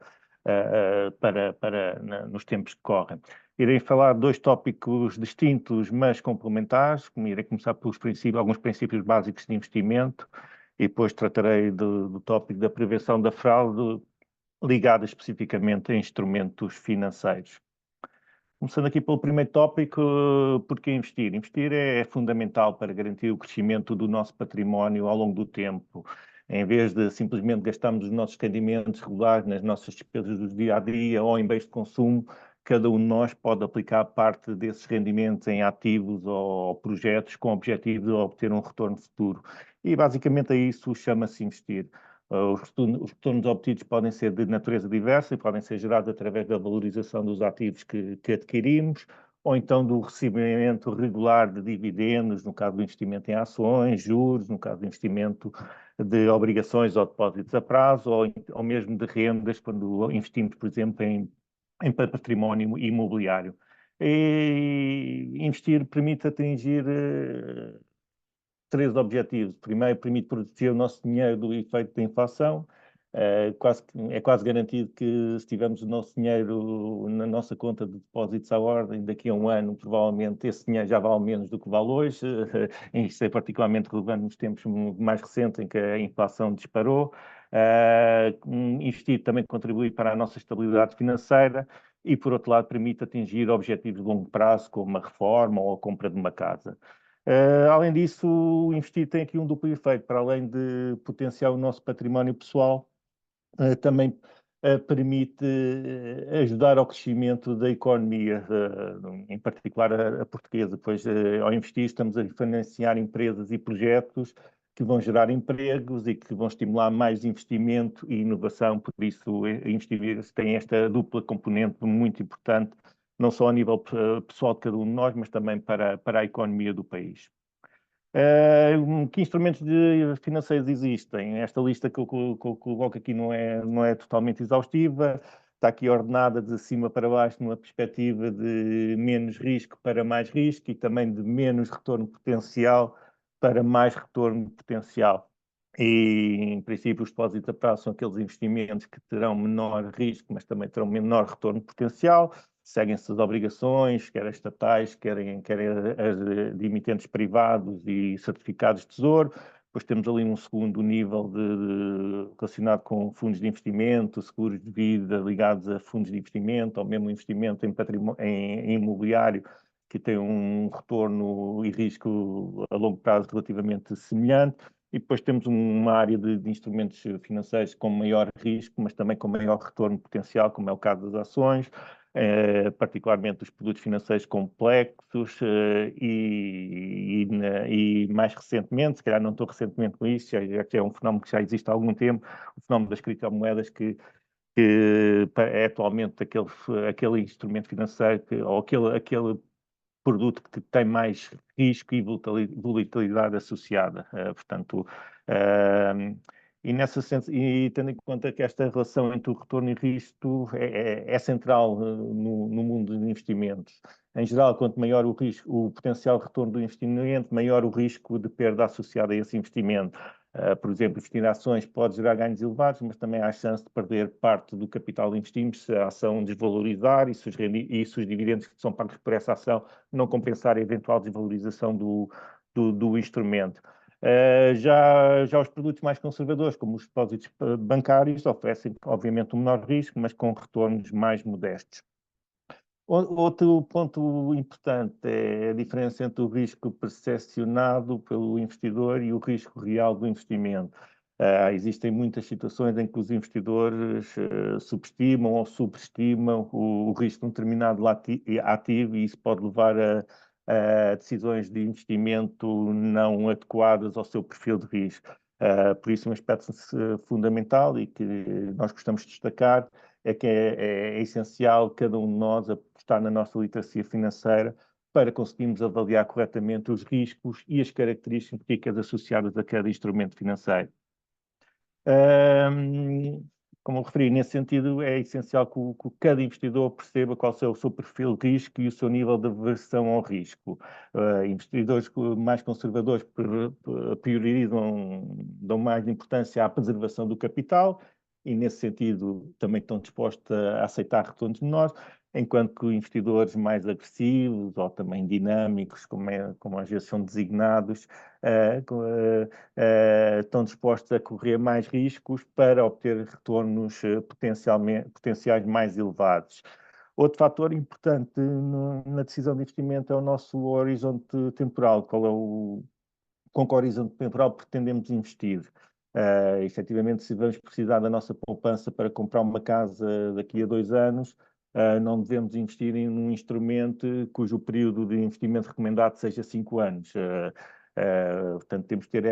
nos tempos que correm. Irei falar de dois tópicos distintos, mas complementares. Irei começar pelos alguns princípios básicos de investimento e depois tratarei do tópico da prevenção da fraude, ligada especificamente a instrumentos financeiros. Começando aqui pelo primeiro tópico, por que investir? Investir é fundamental para garantir o crescimento do nosso património ao longo do tempo. Em vez de simplesmente gastarmos os nossos rendimentos regulares nas nossas despesas do dia a dia ou em bens de consumo, cada um de nós pode aplicar parte desses rendimentos em ativos ou projetos com o objetivo de obter um retorno futuro. E basicamente a isso chama-se investir. Os retornos obtidos podem ser de natureza diversa e podem ser gerados através da valorização dos ativos que adquirimos, ou então do recebimento regular de dividendos, no caso do investimento em ações, juros, no caso do investimento de obrigações ou depósitos a prazo, ou mesmo de rendas, quando investimos, por exemplo, em património imobiliário. E investir permite atingir três objetivos. Primeiro, permite proteger o nosso dinheiro do efeito da inflação. É quase garantido que se tivermos o nosso dinheiro na nossa conta de depósitos à ordem, daqui a um ano, provavelmente esse dinheiro já vale menos do que vale hoje. Isso é particularmente relevante nos tempos mais recentes em que a inflação disparou. Investir também contribui para a nossa estabilidade financeira e, por outro lado, permite atingir objetivos de longo prazo, como a reforma ou a compra de uma casa. Além disso, investir tem aqui um duplo efeito. Para além de potenciar o nosso património pessoal, também permite ajudar ao crescimento da economia, em particular a portuguesa, pois ao investir estamos a financiar empresas e projetos que vão gerar empregos e que vão estimular mais investimento e inovação. Por isso, investir tem esta dupla componente muito importante, não só a nível pessoal de cada um de nós, mas também para a economia do país. Que instrumentos financeiros existem? Esta lista que eu coloco aqui não é totalmente exaustiva, está aqui ordenada de cima para baixo numa perspectiva de menos risco para mais risco e também de menos retorno potencial para mais retorno potencial. E, em princípio, os depósitos a prazo são aqueles investimentos que terão menor risco, mas também terão menor retorno potencial. Seguem-se as obrigações, quer as estatais, quer as de emitentes privados e certificados de tesouro. Depois temos ali um segundo nível relacionado com fundos de investimento, seguros de vida ligados a fundos de investimento, ou mesmo investimento em imobiliário, que tem um retorno e risco a longo prazo relativamente semelhante. E depois temos uma área de instrumentos financeiros com maior risco, mas também com maior retorno potencial, como é o caso das ações, particularmente os produtos financeiros complexos e mais recentemente, se calhar não estou recentemente com isso, já que é um fenómeno que já existe há algum tempo, o fenómeno das criptomoedas que é atualmente aquele instrumento financeiro ou aquele produto que tem mais risco e volatilidade associada. Portanto, e tendo em conta que esta relação entre o retorno e risco é central no mundo dos investimentos. Em geral, quanto maior o risco, o potencial retorno do investimento, maior o risco de perda associada a esse investimento. Por exemplo, investir em ações pode gerar ganhos elevados, mas também há a chance de perder parte do capital investido se a ação desvalorizar e se os dividendos que são pagos por essa ação não compensar a eventual desvalorização do instrumento. Já os produtos mais conservadores, como os depósitos bancários, oferecem, obviamente, um menor risco, mas com retornos mais modestos. Outro ponto importante é a diferença entre o risco percepcionado pelo investidor e o risco real do investimento. Existem muitas situações em que os investidores subestimam ou subestimam o risco de um determinado ativo e isso pode levar a decisões de investimento não adequadas ao seu perfil de risco. Por isso, um aspecto fundamental e que nós gostamos de destacar é que é essencial cada um de nós apostar na nossa literacia financeira para conseguirmos avaliar corretamente os riscos e as características associadas a cada instrumento financeiro. Como eu referi, nesse sentido, é essencial que cada investidor perceba qual é o seu perfil de risco e o seu nível de aversão ao risco. Investidores mais conservadores dão mais importância à preservação do capital e, nesse sentido, também estão dispostos a aceitar retornos menores, enquanto que investidores mais agressivos ou também dinâmicos, como às vezes são designados, estão dispostos a correr mais riscos para obter retornos potenciais mais elevados. Outro fator importante na decisão de investimento é o nosso horizonte temporal, com que horizonte temporal pretendemos investir. Efetivamente, se vamos precisar da nossa poupança para comprar uma casa daqui a 2 anos, não devemos investir em um instrumento cujo período de investimento recomendado seja 5 anos. Portanto, temos que ter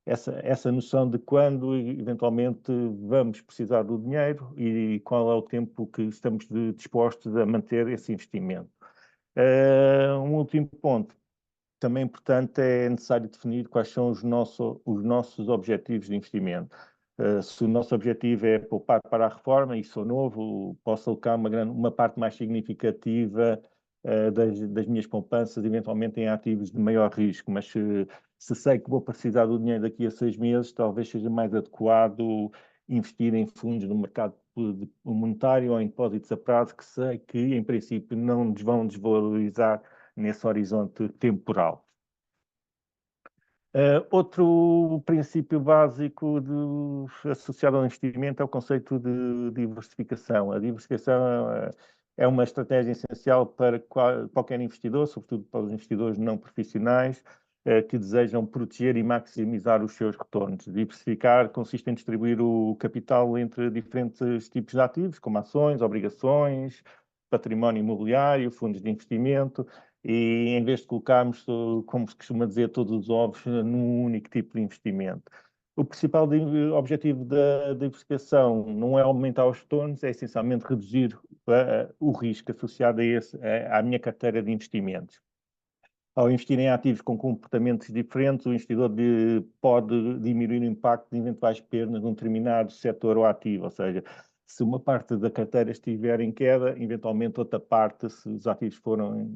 essa noção de quando eventualmente vamos precisar do dinheiro e qual é o tempo que estamos dispostos a manter esse investimento. Um último ponto também importante é necessário definir quais são os nossos objetivos de investimento. Se o nosso objetivo é poupar para a reforma e sou novo, posso alocar uma parte mais significativa das minhas poupanças, eventualmente em ativos de maior risco, mas se sei que vou precisar do dinheiro daqui a 6 meses, talvez seja mais adequado investir em fundos no mercado monetário ou em depósitos a prazo, que sei que, em princípio, não vão desvalorizar nesse horizonte temporal. Outro princípio básico associado ao investimento é o conceito de diversificação. A diversificação é uma estratégia essencial para qualquer investidor, sobretudo para os investidores não profissionais, que desejam proteger e maximizar os seus retornos. Diversificar consiste em distribuir o capital entre diferentes tipos de ativos, como ações, obrigações, património imobiliário, fundos de investimento, e em vez de colocarmos, como se costuma dizer, todos os ovos num único tipo de investimento. O principal objetivo da diversificação não é aumentar os retornos, é essencialmente reduzir o risco associado à minha carteira de investimentos. Ao investir em ativos com comportamentos diferentes, o investidor pode diminuir o impacto de eventuais perdas num determinado setor ou ativo, ou seja, se uma parte da carteira estiver em queda, eventualmente outra parte, se os ativos foram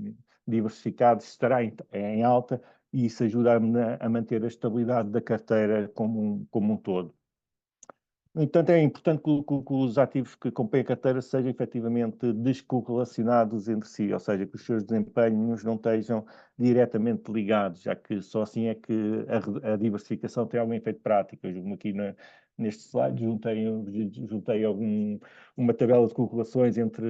diversificados, estará em alta e isso ajuda a manter a estabilidade da carteira como um todo. No entanto, é importante que os ativos que compõem a carteira sejam efetivamente descorrelacionados entre si, ou seja, que os seus desempenhos não estejam diretamente ligados, já que só assim é que a diversificação tem algum efeito prático. Eu julgo aqui neste slide, juntei uma tabela de correlações entre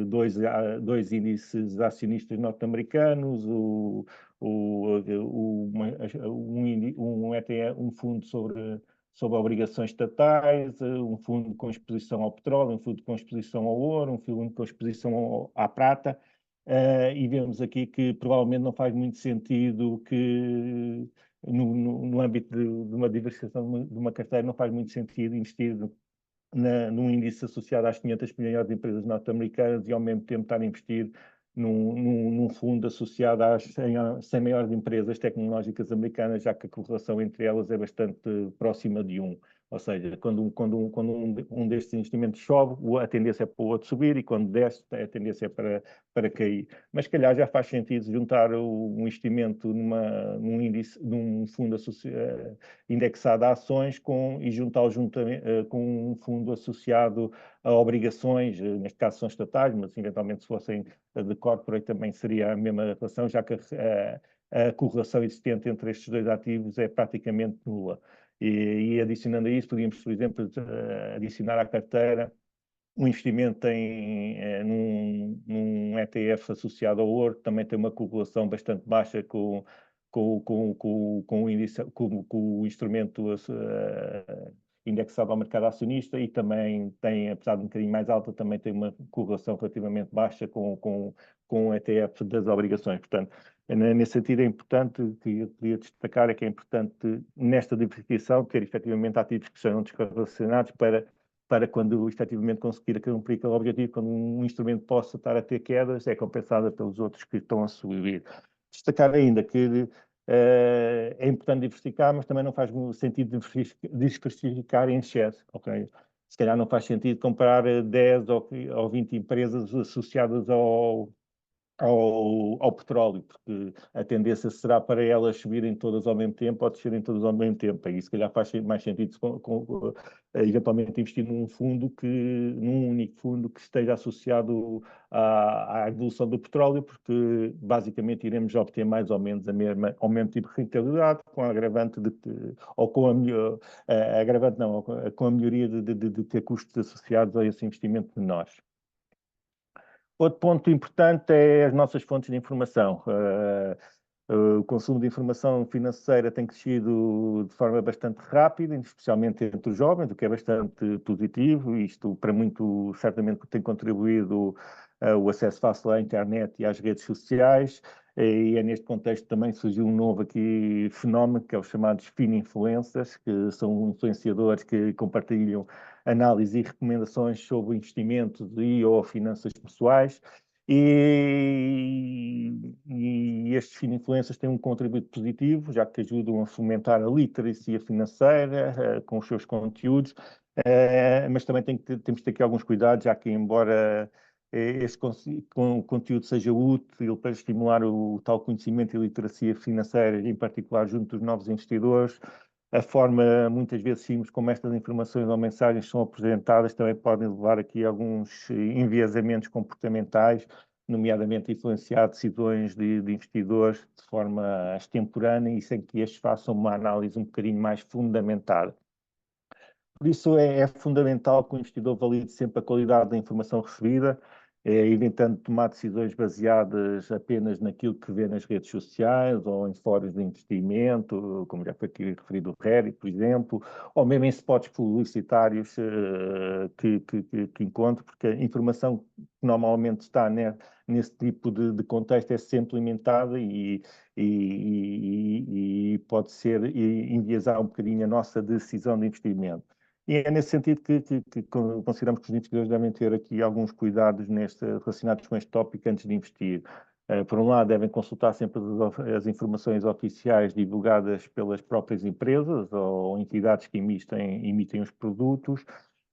dois índices acionistas norte-americanos, um fundo sobre obrigações estatais, um fundo com exposição ao petróleo, um fundo com exposição ao ouro, um fundo com exposição à prata, e vemos aqui que provavelmente não faz muito sentido que no âmbito de uma diversificação de uma carteira, não faz muito sentido investir num índice associado às 500 maiores empresas norte-americanas e ao mesmo tempo estar a investir num fundo associado às 100 maiores empresas tecnológicas americanas, já que a correlação entre elas é bastante próxima de 1. Ou seja, quando um destes investimentos sobe, a tendência é para o outro subir, e quando desce, a tendência é para cair. Mas, se calhar, já faz sentido juntar um investimento num índice, num fundo indexado a ações e juntá-lo com um fundo associado a obrigações, neste caso são estatais, mas eventualmente se fossem de corporate também seria a mesma relação, já que a correlação existente entre estes dois ativos é praticamente nula. E adicionando a isso, podíamos, por exemplo, adicionar à carteira um investimento num ETF associado ao ouro, que também tem uma correlação bastante baixa com o índice, com o instrumento indexado ao mercado acionista, e também tem, apesar de um bocadinho mais alta, também tem uma correlação relativamente baixa com o ETF das obrigações. Portanto, nesse sentido, é importante, que eu queria destacar, é que é importante, nesta diversificação, ter efetivamente ativos que sejam descorrelacionados para quando efetivamente conseguir cumprir aquele objetivo, quando um instrumento possa estar a ter quedas, é compensada pelos outros que estão a subir. Destacar ainda que é importante diversificar, mas também não faz sentido diversificar em excesso, ok? Se calhar não faz sentido comprar 10 ou 20 empresas associadas ao petróleo, porque a tendência será para elas subirem todas ao mesmo tempo ou descerem todas ao mesmo tempo. E se calhar faz mais sentido eventualmente investir num único fundo que esteja associado à evolução do petróleo, porque basicamente iremos obter mais ou menos ao mesmo tipo de rentabilidade, com a agravante ou com a agravante não, com a melhoria de ter custos associados a esse investimento menores. Outro ponto importante é as nossas fontes de informação. O consumo de informação financeira tem crescido de forma bastante rápida, especialmente entre os jovens, o que é bastante positivo. Isto, para muito, certamente tem contribuído o acesso fácil à internet e às redes sociais. E é neste contexto também surgiu um novo fenómeno, que é os chamados FinInfluencers, que são influenciadores que compartilham análise e recomendações sobre investimentos ou finanças pessoais. E estes FinInfluencers têm um contributo positivo, já que ajudam a fomentar a literacia financeira com os seus conteúdos, mas também temos de ter aqui alguns cuidados, já que embora este conteúdo seja útil para estimular o tal conhecimento e literacia financeira, em particular junto dos novos investidores, a forma, muitas vezes, simples como estas informações ou mensagens são apresentadas também podem levar aqui a alguns enviesamentos comportamentais, nomeadamente influenciar decisões de investidores de forma extemporânea e sem que estes façam uma análise um bocadinho mais fundamentada. Por isso é fundamental que o investidor valide sempre a qualidade da informação recebida, evitando tomar decisões baseadas apenas naquilo que vê nas redes sociais ou em fóruns de investimento, como já foi aqui referido o Reddit, por exemplo, ou mesmo em spots publicitários que encontro, porque a informação que normalmente está nesse tipo de contexto é sempre limitada e pode enviesar um bocadinho a nossa decisão de investimento. E é nesse sentido que consideramos que os investidores devem ter aqui alguns cuidados relacionados com este tópico antes de investir. Por um lado, devem consultar sempre as informações oficiais divulgadas pelas próprias empresas ou entidades que emitem os produtos,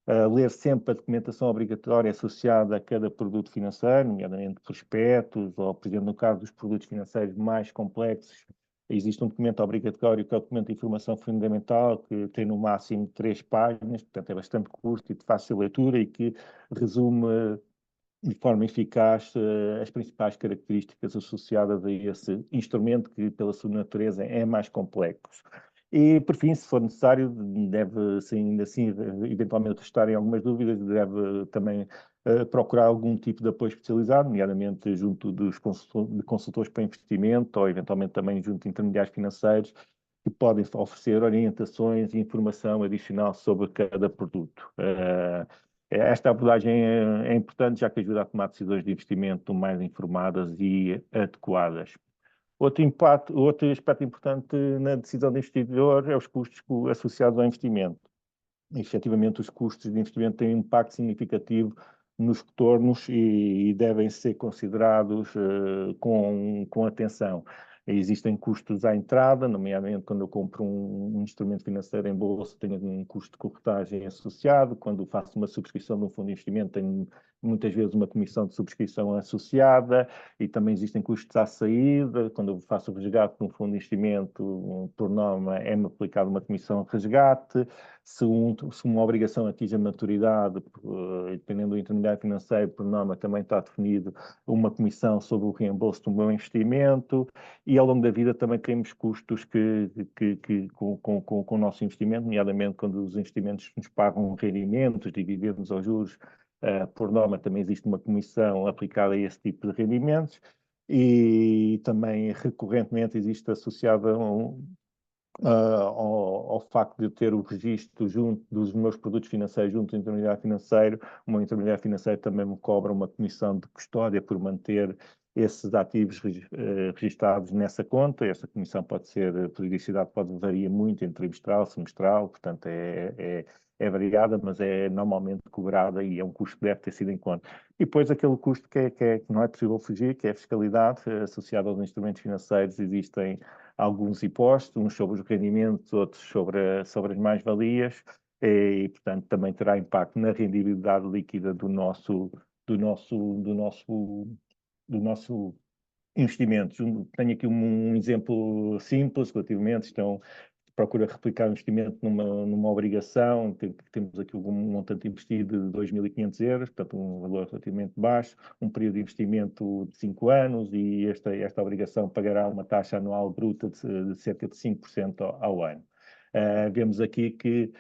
ler sempre a documentação obrigatória associada a cada produto financeiro, nomeadamente prospectos, ou, por exemplo, no caso dos produtos financeiros mais complexos, existe um documento obrigatório que é o documento de informação fundamental, que tem no máximo 3 páginas, portanto é bastante curto e de fácil leitura e que resume de forma eficaz as principais características associadas a esse instrumento que, pela sua natureza, é mais complexo. E, por fim, se for necessário, deve, assim, eventualmente restarem algumas dúvidas, deve também procurar algum tipo de apoio especializado, nomeadamente junto de consultores para investimento ou eventualmente também junto de intermediários financeiros, que podem oferecer orientações e informação adicional sobre cada produto. Esta abordagem é importante, já que ajuda a tomar decisões de investimento mais informadas e adequadas. Outro aspecto importante na decisão do investidor é os custos associados ao investimento. Efetivamente, os custos de investimento têm um impacto significativo nos retornos e devem ser considerados com atenção. Existem custos à entrada, nomeadamente quando eu compro um instrumento financeiro em bolsa, tenho um custo de corretagem associado. Quando faço uma subscrição de um fundo de investimento, tenho muitas vezes uma comissão de subscrição associada, e também existem custos à saída. Quando eu faço o resgate de um fundo de investimento, por norma, é-me aplicada uma comissão de resgate. Se uma obrigação atinge a maturidade, dependendo do intermediário financeiro, por norma, também está definido uma comissão sobre o reembolso do meu investimento. E ao longo da vida também temos custos com o nosso investimento, nomeadamente quando os investimentos nos pagam rendimentos, dividendos ou juros. Por norma, também existe uma comissão aplicada a esse tipo de rendimentos, e também recorrentemente existe associada ao facto de eu ter o registro junto dos meus produtos financeiros junto do intermediário financeiro. O meu intermediário financeiro também me cobra uma comissão de custódia por manter esses ativos registados nessa conta. Essa comissão pode ser, a periodicidade pode variar muito entre trimestral, semestral, portanto é variada, mas é normalmente cobrada e é um custo que deve ter sido em conta. E depois aquele custo que não é possível fugir, que é a fiscalidade associada aos instrumentos financeiros. Existem alguns impostos, uns sobre os rendimentos, outros sobre as mais-valias, e, portanto, também terá impacto na rendibilidade líquida do nosso investimento. Tenho aqui um exemplo simples relativamente, procura replicar o investimento numa obrigação. Temos aqui um montante investido de 2.500 euros, portanto um valor relativamente baixo, um período de investimento de 5 anos, e esta obrigação pagará uma taxa anual bruta de cerca de 5% ao ano. Vemos aqui que,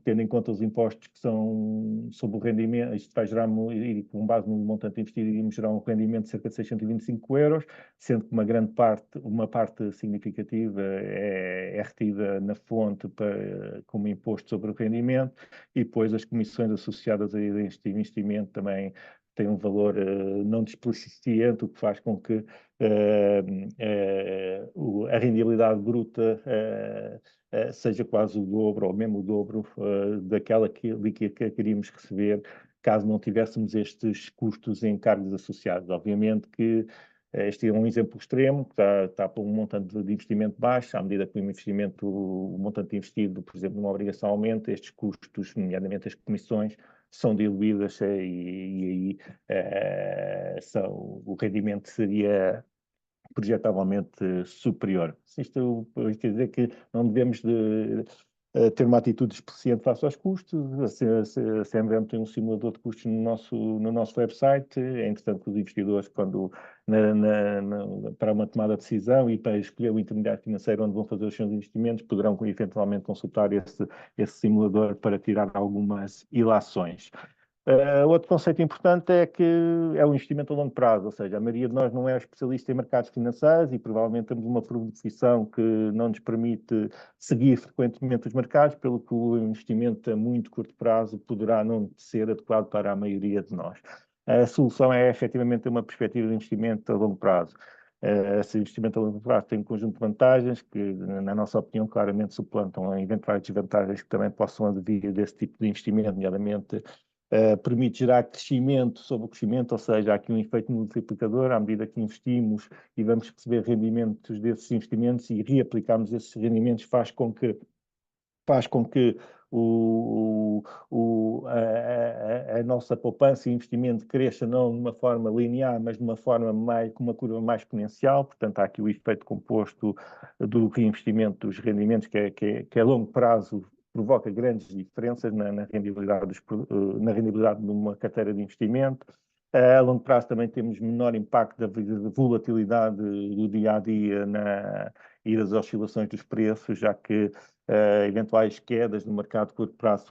tendo em conta os impostos que são sobre o rendimento, isto vai gerar, com base no montante investido, iríamos gerar um rendimento de cerca de 625 euros, sendo que uma parte significativa é retida na fonte como imposto sobre o rendimento, e depois as comissões associadas a este investimento também têm um valor não desplicente, o que faz com que a rendibilidade bruta seja quase o dobro, ou mesmo o dobro daquela que queríamos receber caso não tivéssemos estes custos e encargos associados. Obviamente que este é um exemplo extremo, que está por um montante de investimento baixo. À medida que o montante investido, por exemplo, numa obrigação aumenta, estes custos, nomeadamente as comissões, são diluídas, e aí o rendimento seria projetavelmente superior. Isto quer dizer que não devemos ter uma atitude especiente face aos custos. A CMVM tem um simulador de custos no nosso website. É interessante que os investidores, quando para uma tomada de decisão e para escolher o intermediário financeiro onde vão fazer os seus investimentos, poderão eventualmente consultar esse simulador para tirar algumas ilações. Outro conceito importante é que é um investimento a longo prazo, ou seja, a maioria de nós não é especialista em mercados financeiros e provavelmente temos uma profissão que não nos permite seguir frequentemente os mercados, pelo que o investimento a muito curto prazo poderá não ser adequado para a maioria de nós. A solução é efetivamente ter uma perspectiva de investimento a longo prazo. Esse investimento a longo prazo tem um conjunto de vantagens que, na nossa opinião, claramente suplantam eventuais desvantagens que também possam advir desse tipo de investimento, nomeadamente permite gerar crescimento sobre o crescimento, ou seja, há aqui um efeito multiplicador à medida que investimos e vamos receber rendimentos desses investimentos, e reaplicarmos esses rendimentos faz com que a nossa poupança e investimento cresça não de uma forma linear, mas de uma forma com uma curva mais exponencial. Portanto, há aqui o efeito composto do reinvestimento dos rendimentos, que a longo prazo provoca grandes diferenças na rendibilidade de uma carteira de investimento. A longo prazo também temos menor impacto da volatilidade do dia-a-dia e das oscilações dos preços, já que eventuais quedas no mercado de curto prazo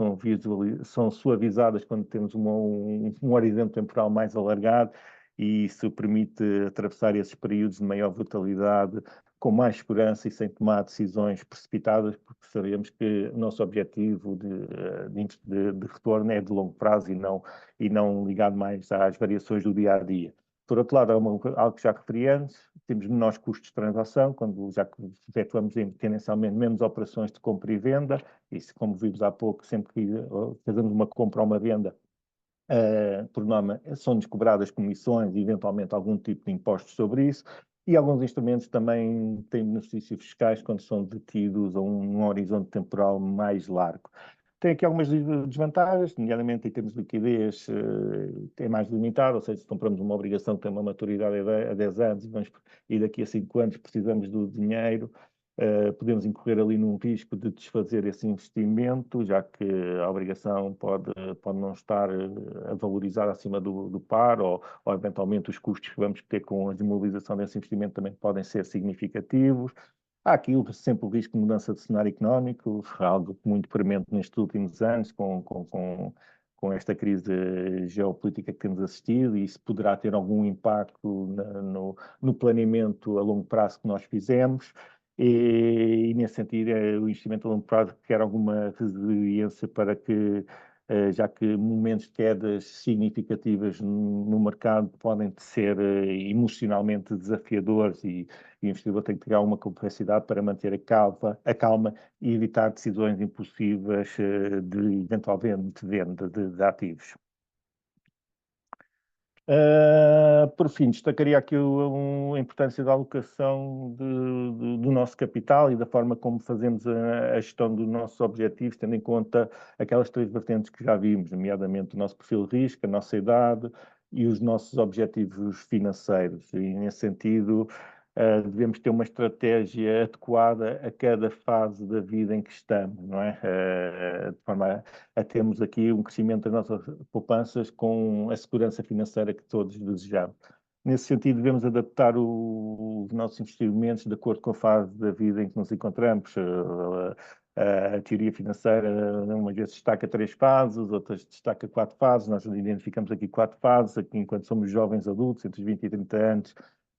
são suavizadas quando temos um horizonte temporal mais alargado, e isso permite atravessar esses períodos de maior volatilidade com mais segurança e sem tomar decisões precipitadas, porque sabemos que o nosso objetivo de retorno é de longo prazo e não ligado mais às variações do dia a dia. Por outro lado, algo que já referi antes, temos menores custos de transação, quando já efetuamos tendencialmente menos operações de compra e venda, e como vimos há pouco, sempre que fazemos uma compra ou uma venda, por norma, são-nos cobradas comissões e eventualmente algum tipo de impostos sobre isso, e alguns instrumentos também têm benefícios fiscais quando são detidos a um horizonte temporal mais largo. Tem aqui algumas desvantagens, nomeadamente em termos de liquidez, é mais limitado, ou seja, se compramos uma obrigação que tem uma maturidade a 10 anos e daqui a 5 anos precisamos do dinheiro, podemos incorrer ali num risco de desfazer esse investimento, já que a obrigação pode não estar a valorizar acima do par, ou eventualmente os custos que vamos ter com a desmobilização desse investimento também podem ser significativos. Há aqui sempre o risco de mudança de cenário económico, algo muito premente nestes últimos anos, com esta crise geopolítica que temos assistido, e isso poderá ter algum impacto no planeamento a longo prazo que nós fizemos. E nesse sentido, o investimento a longo prazo requer alguma resiliência para que, já que momentos de quedas significativas no mercado podem ser emocionalmente desafiadores, e o investidor tem que ter alguma capacidade para manter a calma e evitar decisões impulsivas de eventualmente venda de ativos. Por fim, destacaria aqui a importância da alocação do nosso capital e da forma como fazemos a gestão dos nossos objetivos, tendo em conta aquelas 3 vertentes que já vimos, nomeadamente o nosso perfil de risco, a nossa idade e os nossos objetivos financeiros. E, nesse sentido, devemos ter uma estratégia adequada a cada fase da vida em que estamos, não é? De forma a termos aqui um crescimento das nossas poupanças com a segurança financeira que todos desejamos. Nesse sentido, devemos adaptar os nossos investimentos de acordo com a fase da vida em que nos encontramos. A teoria financeira, umas vezes, destaca 3 fases, outras destaca 4 fases. Nós identificamos aqui 4 fases. Aqui, enquanto somos jovens adultos, entre os 20 e 30 anos,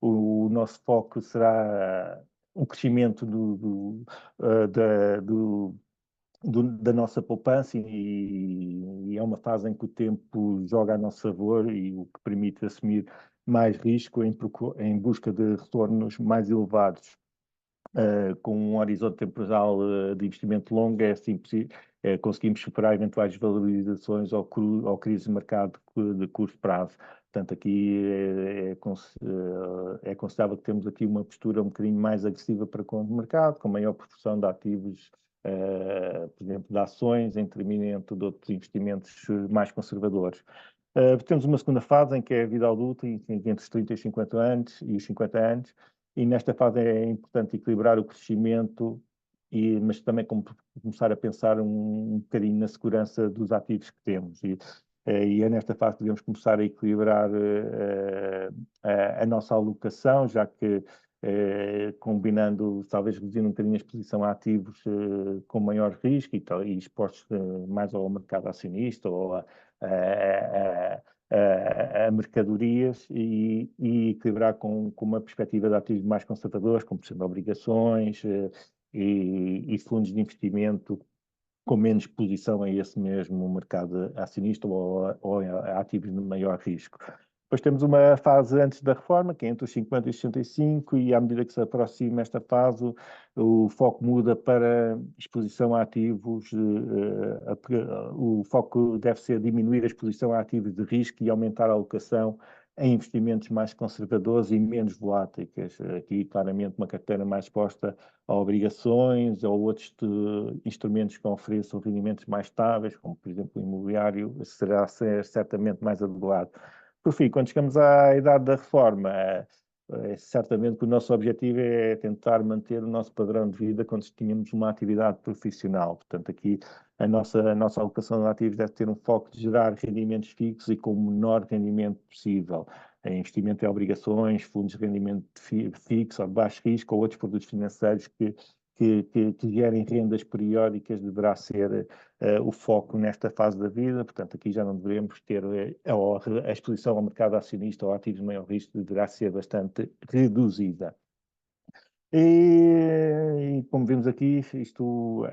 o nosso foco será um crescimento da nossa poupança, e é uma fase em que o tempo joga a nosso favor e o que permite assumir mais risco em busca de retornos mais elevados. Com um horizonte temporal de investimento longo, é assim conseguimos superar eventuais valorizações ou crises de mercado de curto prazo. Portanto, aqui é considerável que temos aqui uma postura um bocadinho mais agressiva para com o mercado, com maior proporção de ativos, por exemplo, de ações, em detrimento de outros investimentos mais conservadores. Temos uma segunda fase, em que é a vida adulta, entre os 30 e 50 anos, e os 50 anos, e nesta fase é importante equilibrar o crescimento, mas também começar a pensar um bocadinho na segurança dos ativos que temos. E é nesta fase que devemos começar a equilibrar a nossa alocação, já que combinando, talvez reduzindo um bocadinho a exposição a ativos com maior risco e expostos mais ao mercado acionista ou a mercadorias, e equilibrar com uma perspectiva de ativos mais conservadores, como, por exemplo, obrigações e fundos de investimento com menos exposição a esse mesmo mercado acionista ou a ativos de maior risco. Depois temos uma fase antes da reforma, que é entre os 50 e os 65, e à medida que se aproxima esta fase, o foco muda para exposição a ativos, o foco deve ser diminuir a exposição a ativos de risco e aumentar a alocação em investimentos mais conservadores e menos voláteis. Aqui, claramente, uma carteira mais exposta a obrigações ou outros instrumentos que ofereçam rendimentos mais estáveis, como, por exemplo, o imobiliário, será certamente mais adequado. Por fim, quando chegamos à idade da reforma, certamente que o nosso objetivo é tentar manter o nosso padrão de vida quando tínhamos uma atividade profissional. Portanto, aqui a nossa alocação de ativos deve ter um foco de gerar rendimentos fixos e com o menor rendimento possível. investimento em obrigações, fundos de rendimento fixo ou de baixo risco ou outros produtos financeiros que gerem rendas periódicas deverá ser o foco nesta fase da vida. Portanto, aqui já não devemos ter a exposição ao mercado acionista ou ativos de maior risco deverá ser bastante reduzida. E como vemos aqui, isto,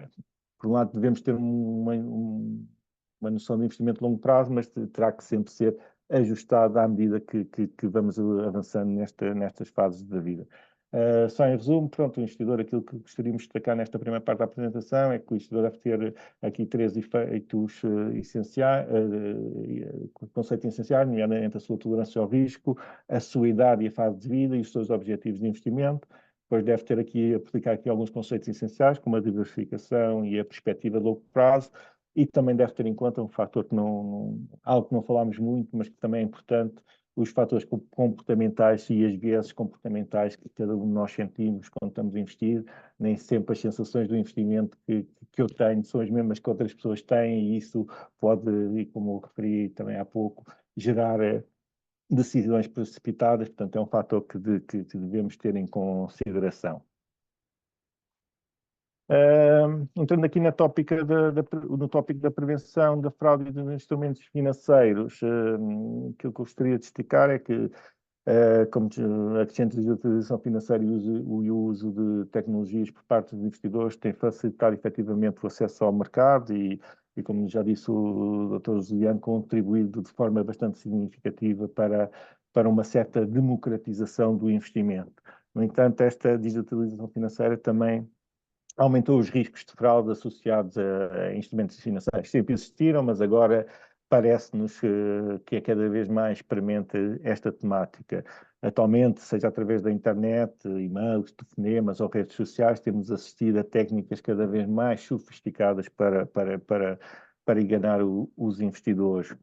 por um lado, devemos ter uma noção de investimento de longo prazo, mas terá que sempre ser ajustado à medida que vamos avançando nestas fases da vida. Só em resumo, pronto, o investidor, aquilo que gostaríamos de destacar nesta primeira parte da apresentação é que o investidor deve ter aqui 3 efeitos essenciais, conceitos essenciais, nomeadamente a sua tolerância ao risco, a sua idade e a fase de vida e os seus objetivos de investimento. Depois deve ter aqui, aplicar aqui alguns conceitos essenciais, como a diversificação e a perspectiva de longo prazo, e também deve ter em conta um fator algo que não falámos muito, mas que também é importante, os fatores comportamentais e as vieses comportamentais que cada um de nós sentimos quando estamos a investir. Nem sempre as sensações do investimento que eu tenho são as mesmas que outras pessoas têm, e isso pode, e como eu referi também há pouco, gerar decisões precipitadas. Portanto, é um fator que devemos ter em consideração. Entrando aqui no tópico da prevenção da fraude e dos instrumentos financeiros, aquilo que eu gostaria de destacar é que, como a crescente digitalização financeira e o uso de tecnologias por parte dos investidores tem facilitado efetivamente o acesso ao mercado e como já disse o Dr. Juliano, contribuído de forma bastante significativa para uma certa democratização do investimento. No entanto, esta digitalização financeira também aumentou os riscos de fraude associados a instrumentos financeiros. Sempre existiram, mas agora parece-nos que é cada vez mais premente esta temática. Atualmente, seja através da internet, e-mails, telefonemas ou redes sociais, temos assistido a técnicas cada vez mais sofisticadas para enganar os investidores.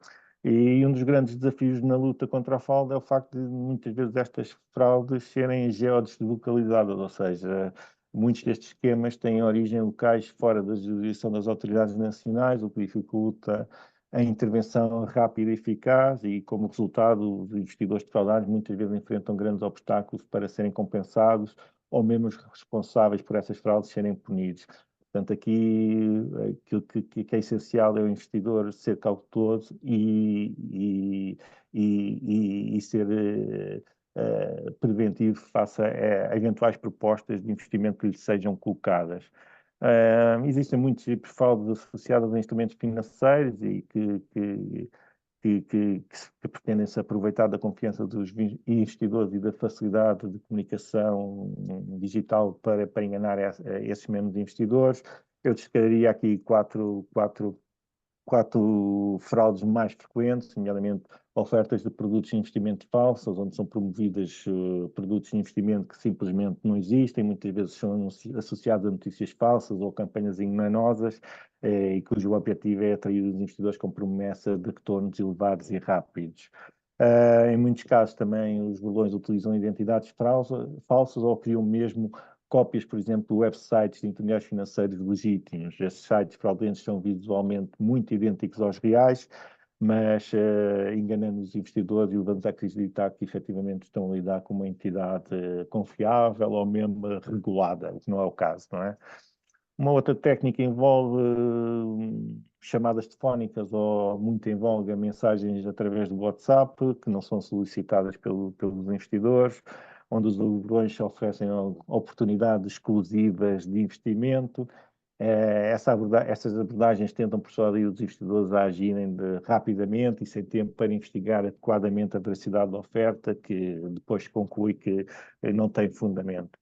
E um dos grandes desafios na luta contra a fraude é o facto de muitas vezes estas fraudes serem geodeslocalizadas, ou seja, muitos destes esquemas têm origem locais fora da jurisdição das autoridades nacionais, o que dificulta a intervenção rápida e eficaz e, como resultado, os investidores defraudados muitas vezes enfrentam grandes obstáculos para serem compensados ou mesmo os responsáveis por essas fraudes serem punidos. Portanto, aqui aquilo que é essencial é o investidor ser cauteloso e ser preventivo face a eventuais propostas de investimento que lhe sejam colocadas. Existem muitos tipos de fraudes associadas a instrumentos financeiros e que pretendem se aproveitar da confiança dos investidores e da facilidade de comunicação digital para enganar esses mesmos investidores. Eu destacaria aqui quatro fraudes mais frequentes, nomeadamente ofertas de produtos de investimento falsos, onde são promovidas produtos de investimento que simplesmente não existem, muitas vezes são associados a notícias falsas ou campanhas enganosas, e cujo objetivo é atrair os investidores com promessa de retornos elevados e rápidos. Em muitos casos também os burlões utilizam identidades falsas ou criam mesmo cópias, por exemplo, de websites de intermediários financeiros legítimos. Esses sites fraudulentos são visualmente muito idênticos aos reais, mas enganando os investidores e levando-os a acreditar que efetivamente estão a lidar com uma entidade confiável ou mesmo regulada, o que não é o caso, não é? Uma outra técnica envolve chamadas telefónicas ou, muito em voga, mensagens através do WhatsApp, que não são solicitadas pelos investidores, onde os ladrões oferecem oportunidades exclusivas de investimento. Essas abordagens tentam persuadir os investidores a agirem rapidamente e sem tempo para investigar adequadamente a veracidade da oferta, que depois conclui que não tem fundamento.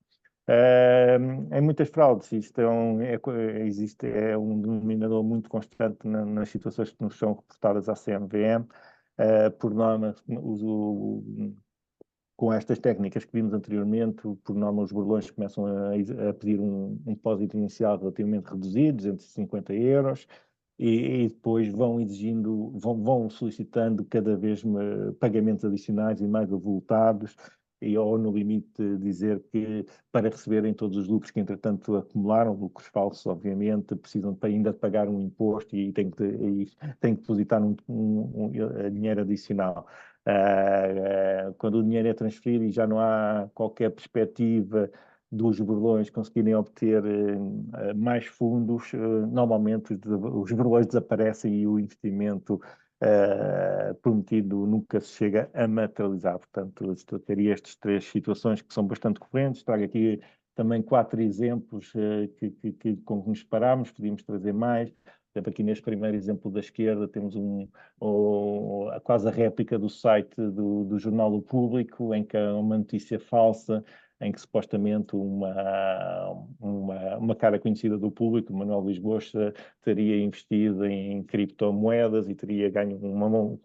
Em muitas fraudes, isto é um denominador muito constante nas situações que nos são reportadas à CMVM. Por norma, com estas técnicas que vimos anteriormente, por norma os burlões começam a pedir um depósito inicial relativamente reduzido, 250 euros, e depois vão solicitando cada vez pagamentos adicionais e mais avultados, ou no limite dizer que para receberem todos os lucros que entretanto acumularam, lucros falsos obviamente, precisam ainda de pagar um imposto e têm que depositar dinheiro adicional. Quando o dinheiro é transferido e já não há qualquer perspectiva dos burlões conseguirem obter mais fundos, normalmente os burlões desaparecem e o investimento prometido nunca se chega a materializar. Portanto, teria estas 3 situações que são bastante correntes. Trago aqui também 4 exemplos com que nos separámos, podíamos trazer mais. Por exemplo, aqui neste primeiro exemplo da esquerda temos quase a réplica do site do Jornal O Público, em que há uma notícia falsa, em que supostamente uma cara conhecida do público, Manuel Luís Bocha, teria investido em criptomoedas e teria ganho um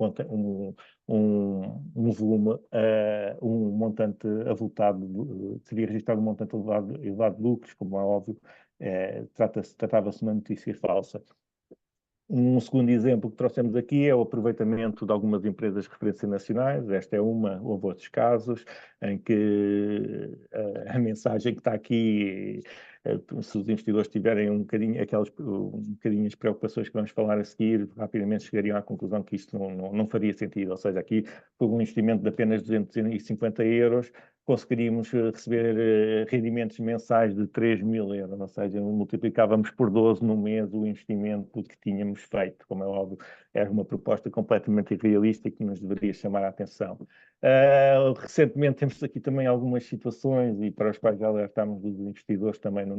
volume, um montante avultado, teria registrado um montante elevado de lucros, como é óbvio, tratava-se de uma notícia falsa. Um segundo exemplo que trouxemos aqui é o aproveitamento de algumas empresas de referência nacionais. Esta é houve outros casos em que a mensagem que está aqui, se os investidores tiverem um bocadinho as preocupações que vamos falar a seguir, rapidamente chegariam à conclusão que isto não faria sentido. Ou seja, aqui, por um investimento de apenas 250 euros, conseguiríamos receber rendimentos mensais de 3.000 euros, ou seja, multiplicávamos por 12 no mês o investimento que tínhamos feito. Como é óbvio, era uma proposta completamente irrealista e que nos deveria chamar a atenção. Recentemente temos aqui também algumas situações e para as quais já alertámos dos investidores também nos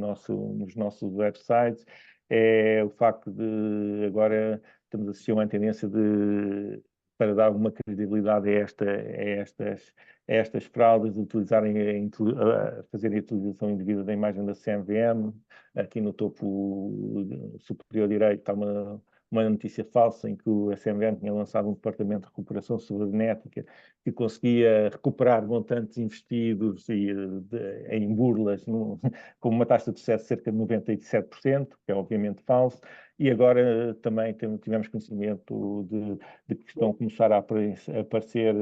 nossos websites, é o facto de agora estamos a assistir a uma tendência para dar alguma credibilidade a estas fraudes, fazerem a utilização indevida da imagem da CMVM. Aqui no topo superior direito está uma notícia falsa em que a CMVM tinha lançado um departamento de recuperação cibernética que conseguia recuperar montantes investidos em burlas com uma taxa de sucesso de cerca de 97%, que é obviamente falso. E agora também tivemos conhecimento de que estão a começar a aparecer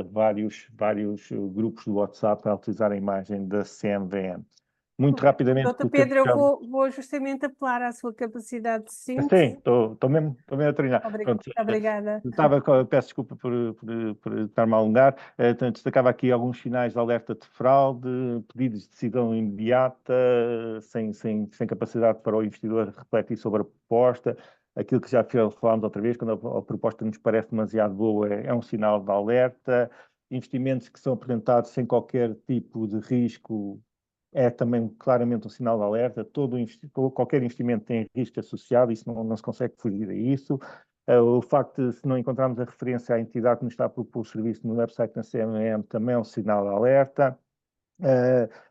vários grupos do WhatsApp a utilizar a imagem da CMVM. Muito rapidamente... Doutor Pedro, eu vou justamente apelar à sua capacidade de síntese. Sim, estou mesmo a treinar. Obrigada. Peço desculpa por estar-me a alongar. Destacava aqui alguns sinais de alerta de fraude, pedidos de decisão imediata, sem capacidade para o investidor refletir sobre a proposta. Aquilo que já falámos outra vez, quando a proposta nos parece demasiado boa, é um sinal de alerta. Investimentos que são apresentados sem qualquer tipo de risco é também claramente um sinal de alerta. Qualquer investimento tem risco associado, isso não se consegue fugir a isso. O facto de, se não encontrarmos a referência à entidade que nos está a propor o serviço no website da CMVM, também é um sinal de alerta.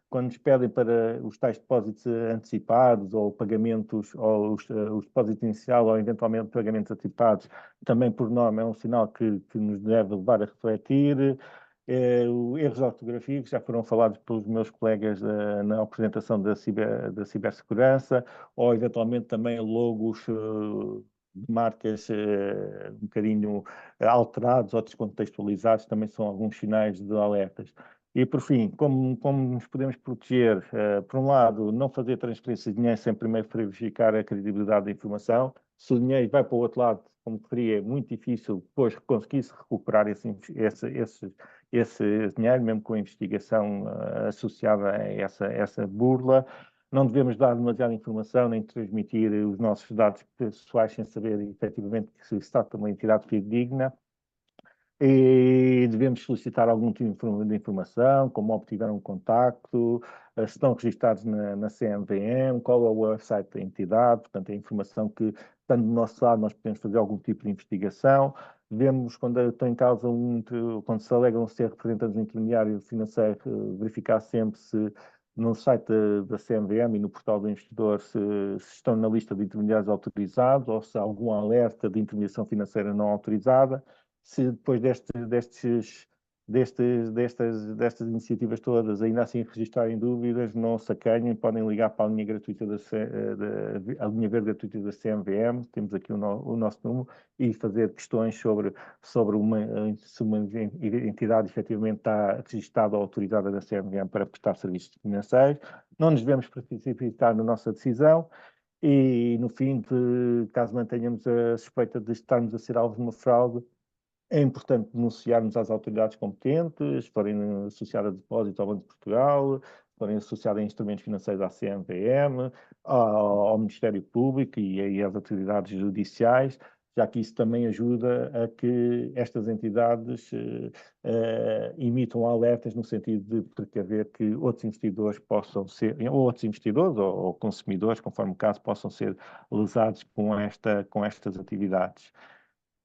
Quando nos pedem para os tais depósitos antecipados ou pagamentos, ou os depósitos iniciais ou eventualmente pagamentos antecipados, também por norma é um sinal que nos deve levar a refletir. Erros ortográficos já foram falados pelos meus colegas na apresentação da cibersegurança, ou eventualmente também logos de marcas um bocadinho alterados ou descontextualizados, também são alguns sinais de alertas. E, por fim, como nos podemos proteger? Por um lado, não fazer transferências de dinheiro sem primeiro verificar a credibilidade da informação. Se o dinheiro vai para o outro lado, como referia, é muito difícil depois conseguir-se recuperar esse dinheiro, mesmo com a investigação associada a essa burla. Não devemos dar demasiada informação, nem transmitir os nossos dados pessoais sem saber efetivamente que se trata de uma entidade fidedigna. E devemos solicitar algum tipo de informação, como obtiveram um contacto, se estão registados na CMVM, qual é o website da entidade, portanto, é informação que, estando do nosso lado, nós podemos fazer algum tipo de investigação. Devemos, quando estão em causa, quando se alegam ser representantes do intermediário financeiro, verificar sempre se no site da CMVM e no portal do investidor se estão na lista de intermediários autorizados ou se há algum alerta de intermediação financeira não autorizada. Se depois destas iniciativas todas ainda assim registarem dúvidas, não se acanhem, podem ligar para a linha gratuita a linha verde gratuita da CMVM, temos aqui o nosso número, e fazer questões sobre se uma entidade efetivamente está registada ou autorizada da CMVM para prestar serviços financeiros. Não nos devemos precipitar na nossa decisão. E, no fim, caso mantenhamos a suspeita de estarmos a ser alvos de uma fraude, é importante denunciarmos às autoridades competentes, se forem associadas a depósitos ao Banco de Portugal, se forem associadas a instrumentos financeiros à CMVM, ao Ministério Público e às autoridades judiciais, já que isso também ajuda a que estas entidades emitam alertas no sentido de precaver que outros investidores possam ser, ou outros investidores ou consumidores, conforme o caso, possam ser lesados com estas atividades.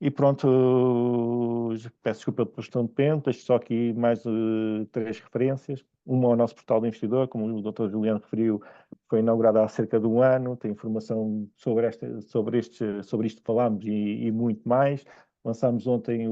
E pronto, peço desculpa pela questão de tempo, deixo só aqui mais 3 referências. Uma ao nosso portal de investidor, como o Dr. Juliano referiu, foi inaugurado há cerca de um ano, tem informação sobre isto que falámos e muito mais. Lançámos ontem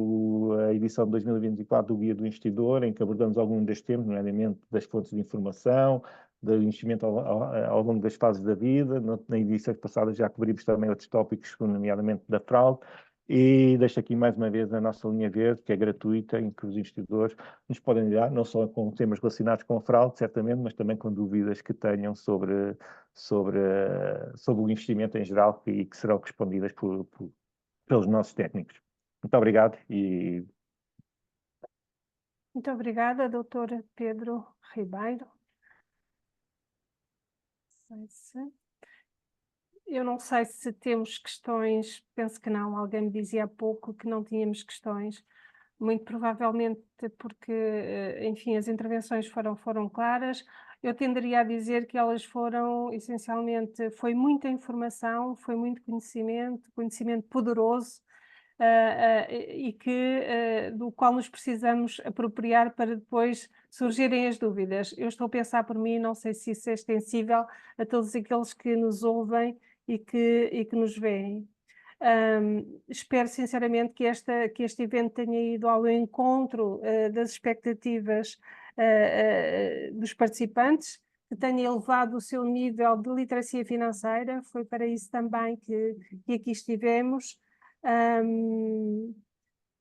a edição de 2024 do Guia do Investidor, em que abordamos alguns destes temas, nomeadamente das fontes de informação, do investimento ao longo das fases da vida. Na edição passada já cobrimos também outros tópicos, nomeadamente da fraude. E deixo aqui mais uma vez a nossa linha verde, que é gratuita, em que os investidores nos podem ligar, não só com temas relacionados com a fraude, certamente, mas também com dúvidas que tenham sobre o investimento em geral e que serão respondidas pelos nossos técnicos. Muito obrigado e... Muito obrigada, Dr. Pedro Ribeiro. Eu não sei se temos questões, penso que não. Alguém me dizia há pouco que não tínhamos questões, muito provavelmente porque, enfim, as intervenções foram claras. Eu tenderia a dizer que elas foram, essencialmente, foi muita informação, foi muito conhecimento poderoso, e do qual nos precisamos apropriar para depois surgirem as dúvidas. Eu estou a pensar por mim, não sei se isso é extensível a todos aqueles que nos ouvem e que nos veem. Espero sinceramente que este evento tenha ido ao encontro das expectativas dos participantes, que tenha elevado o seu nível de literacia financeira. Foi para isso também que aqui estivemos.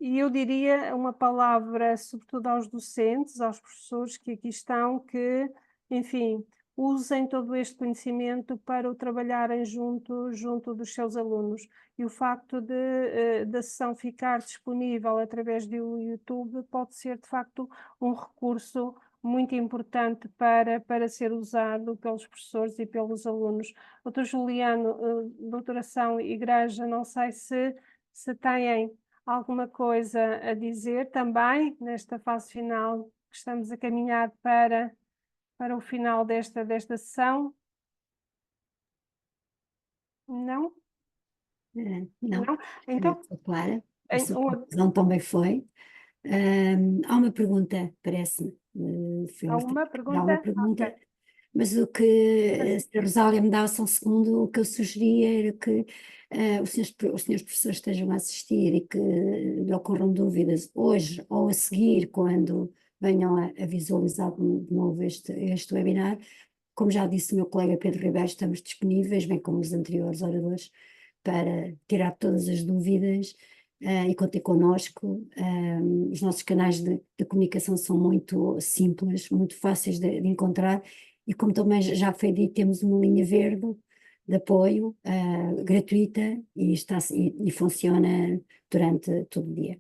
E eu diria uma palavra, sobretudo aos docentes, aos professores que aqui estão, que, enfim, usem todo este conhecimento para o trabalharem junto dos seus alunos. E o facto da sessão ficar disponível através do YouTube pode ser, de facto, um recurso muito importante para ser usado pelos professores e pelos alunos. Doutor Juliano, doutoração e Igreja, não sei se têm alguma coisa a dizer também nesta fase final, que estamos a caminhar para o final desta sessão. Não? Não. Então, Clara, a sua conclusão também foi. Há uma pergunta, parece-me. Há uma pergunta? Okay. Mas o que a Rosália me dá só um segundo, o que eu sugeria era que os senhores professores estejam a assistir e que lhe ocorram dúvidas hoje ou a seguir, quando venham a visualizar de novo este webinar. Como já disse o meu colega Pedro Ribeiro, estamos disponíveis, bem como os anteriores oradores, para tirar todas as dúvidas e contem connosco. Os nossos canais de comunicação são muito simples, muito fáceis de encontrar, e como também já foi dito, temos uma linha verde de apoio gratuita e funciona durante todo o dia.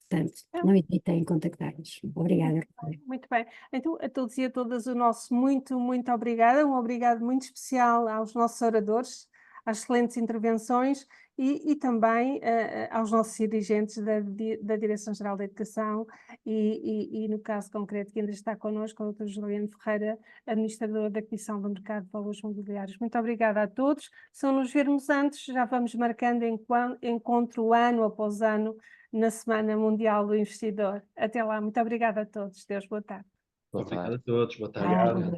Portanto, não hesitem em contactar-nos. Obrigada. Muito bem. Então, a todos e a todas, o nosso muito obrigada. Um obrigado muito especial aos nossos oradores, às excelentes intervenções e também aos nossos dirigentes da Direção-Geral da Educação e no caso concreto que ainda está connosco, o Dr. Juliano Ferreira, administrador da Comissão do Mercado de Valores Mobiliários. Muito obrigada a todos. Se não nos vermos antes, já vamos marcando encontro ano após ano na Semana Mundial do Investidor. Até lá. Muito obrigada a todos. Deus, boa tarde. Obrigado a todos. Boa tarde. Obrigado.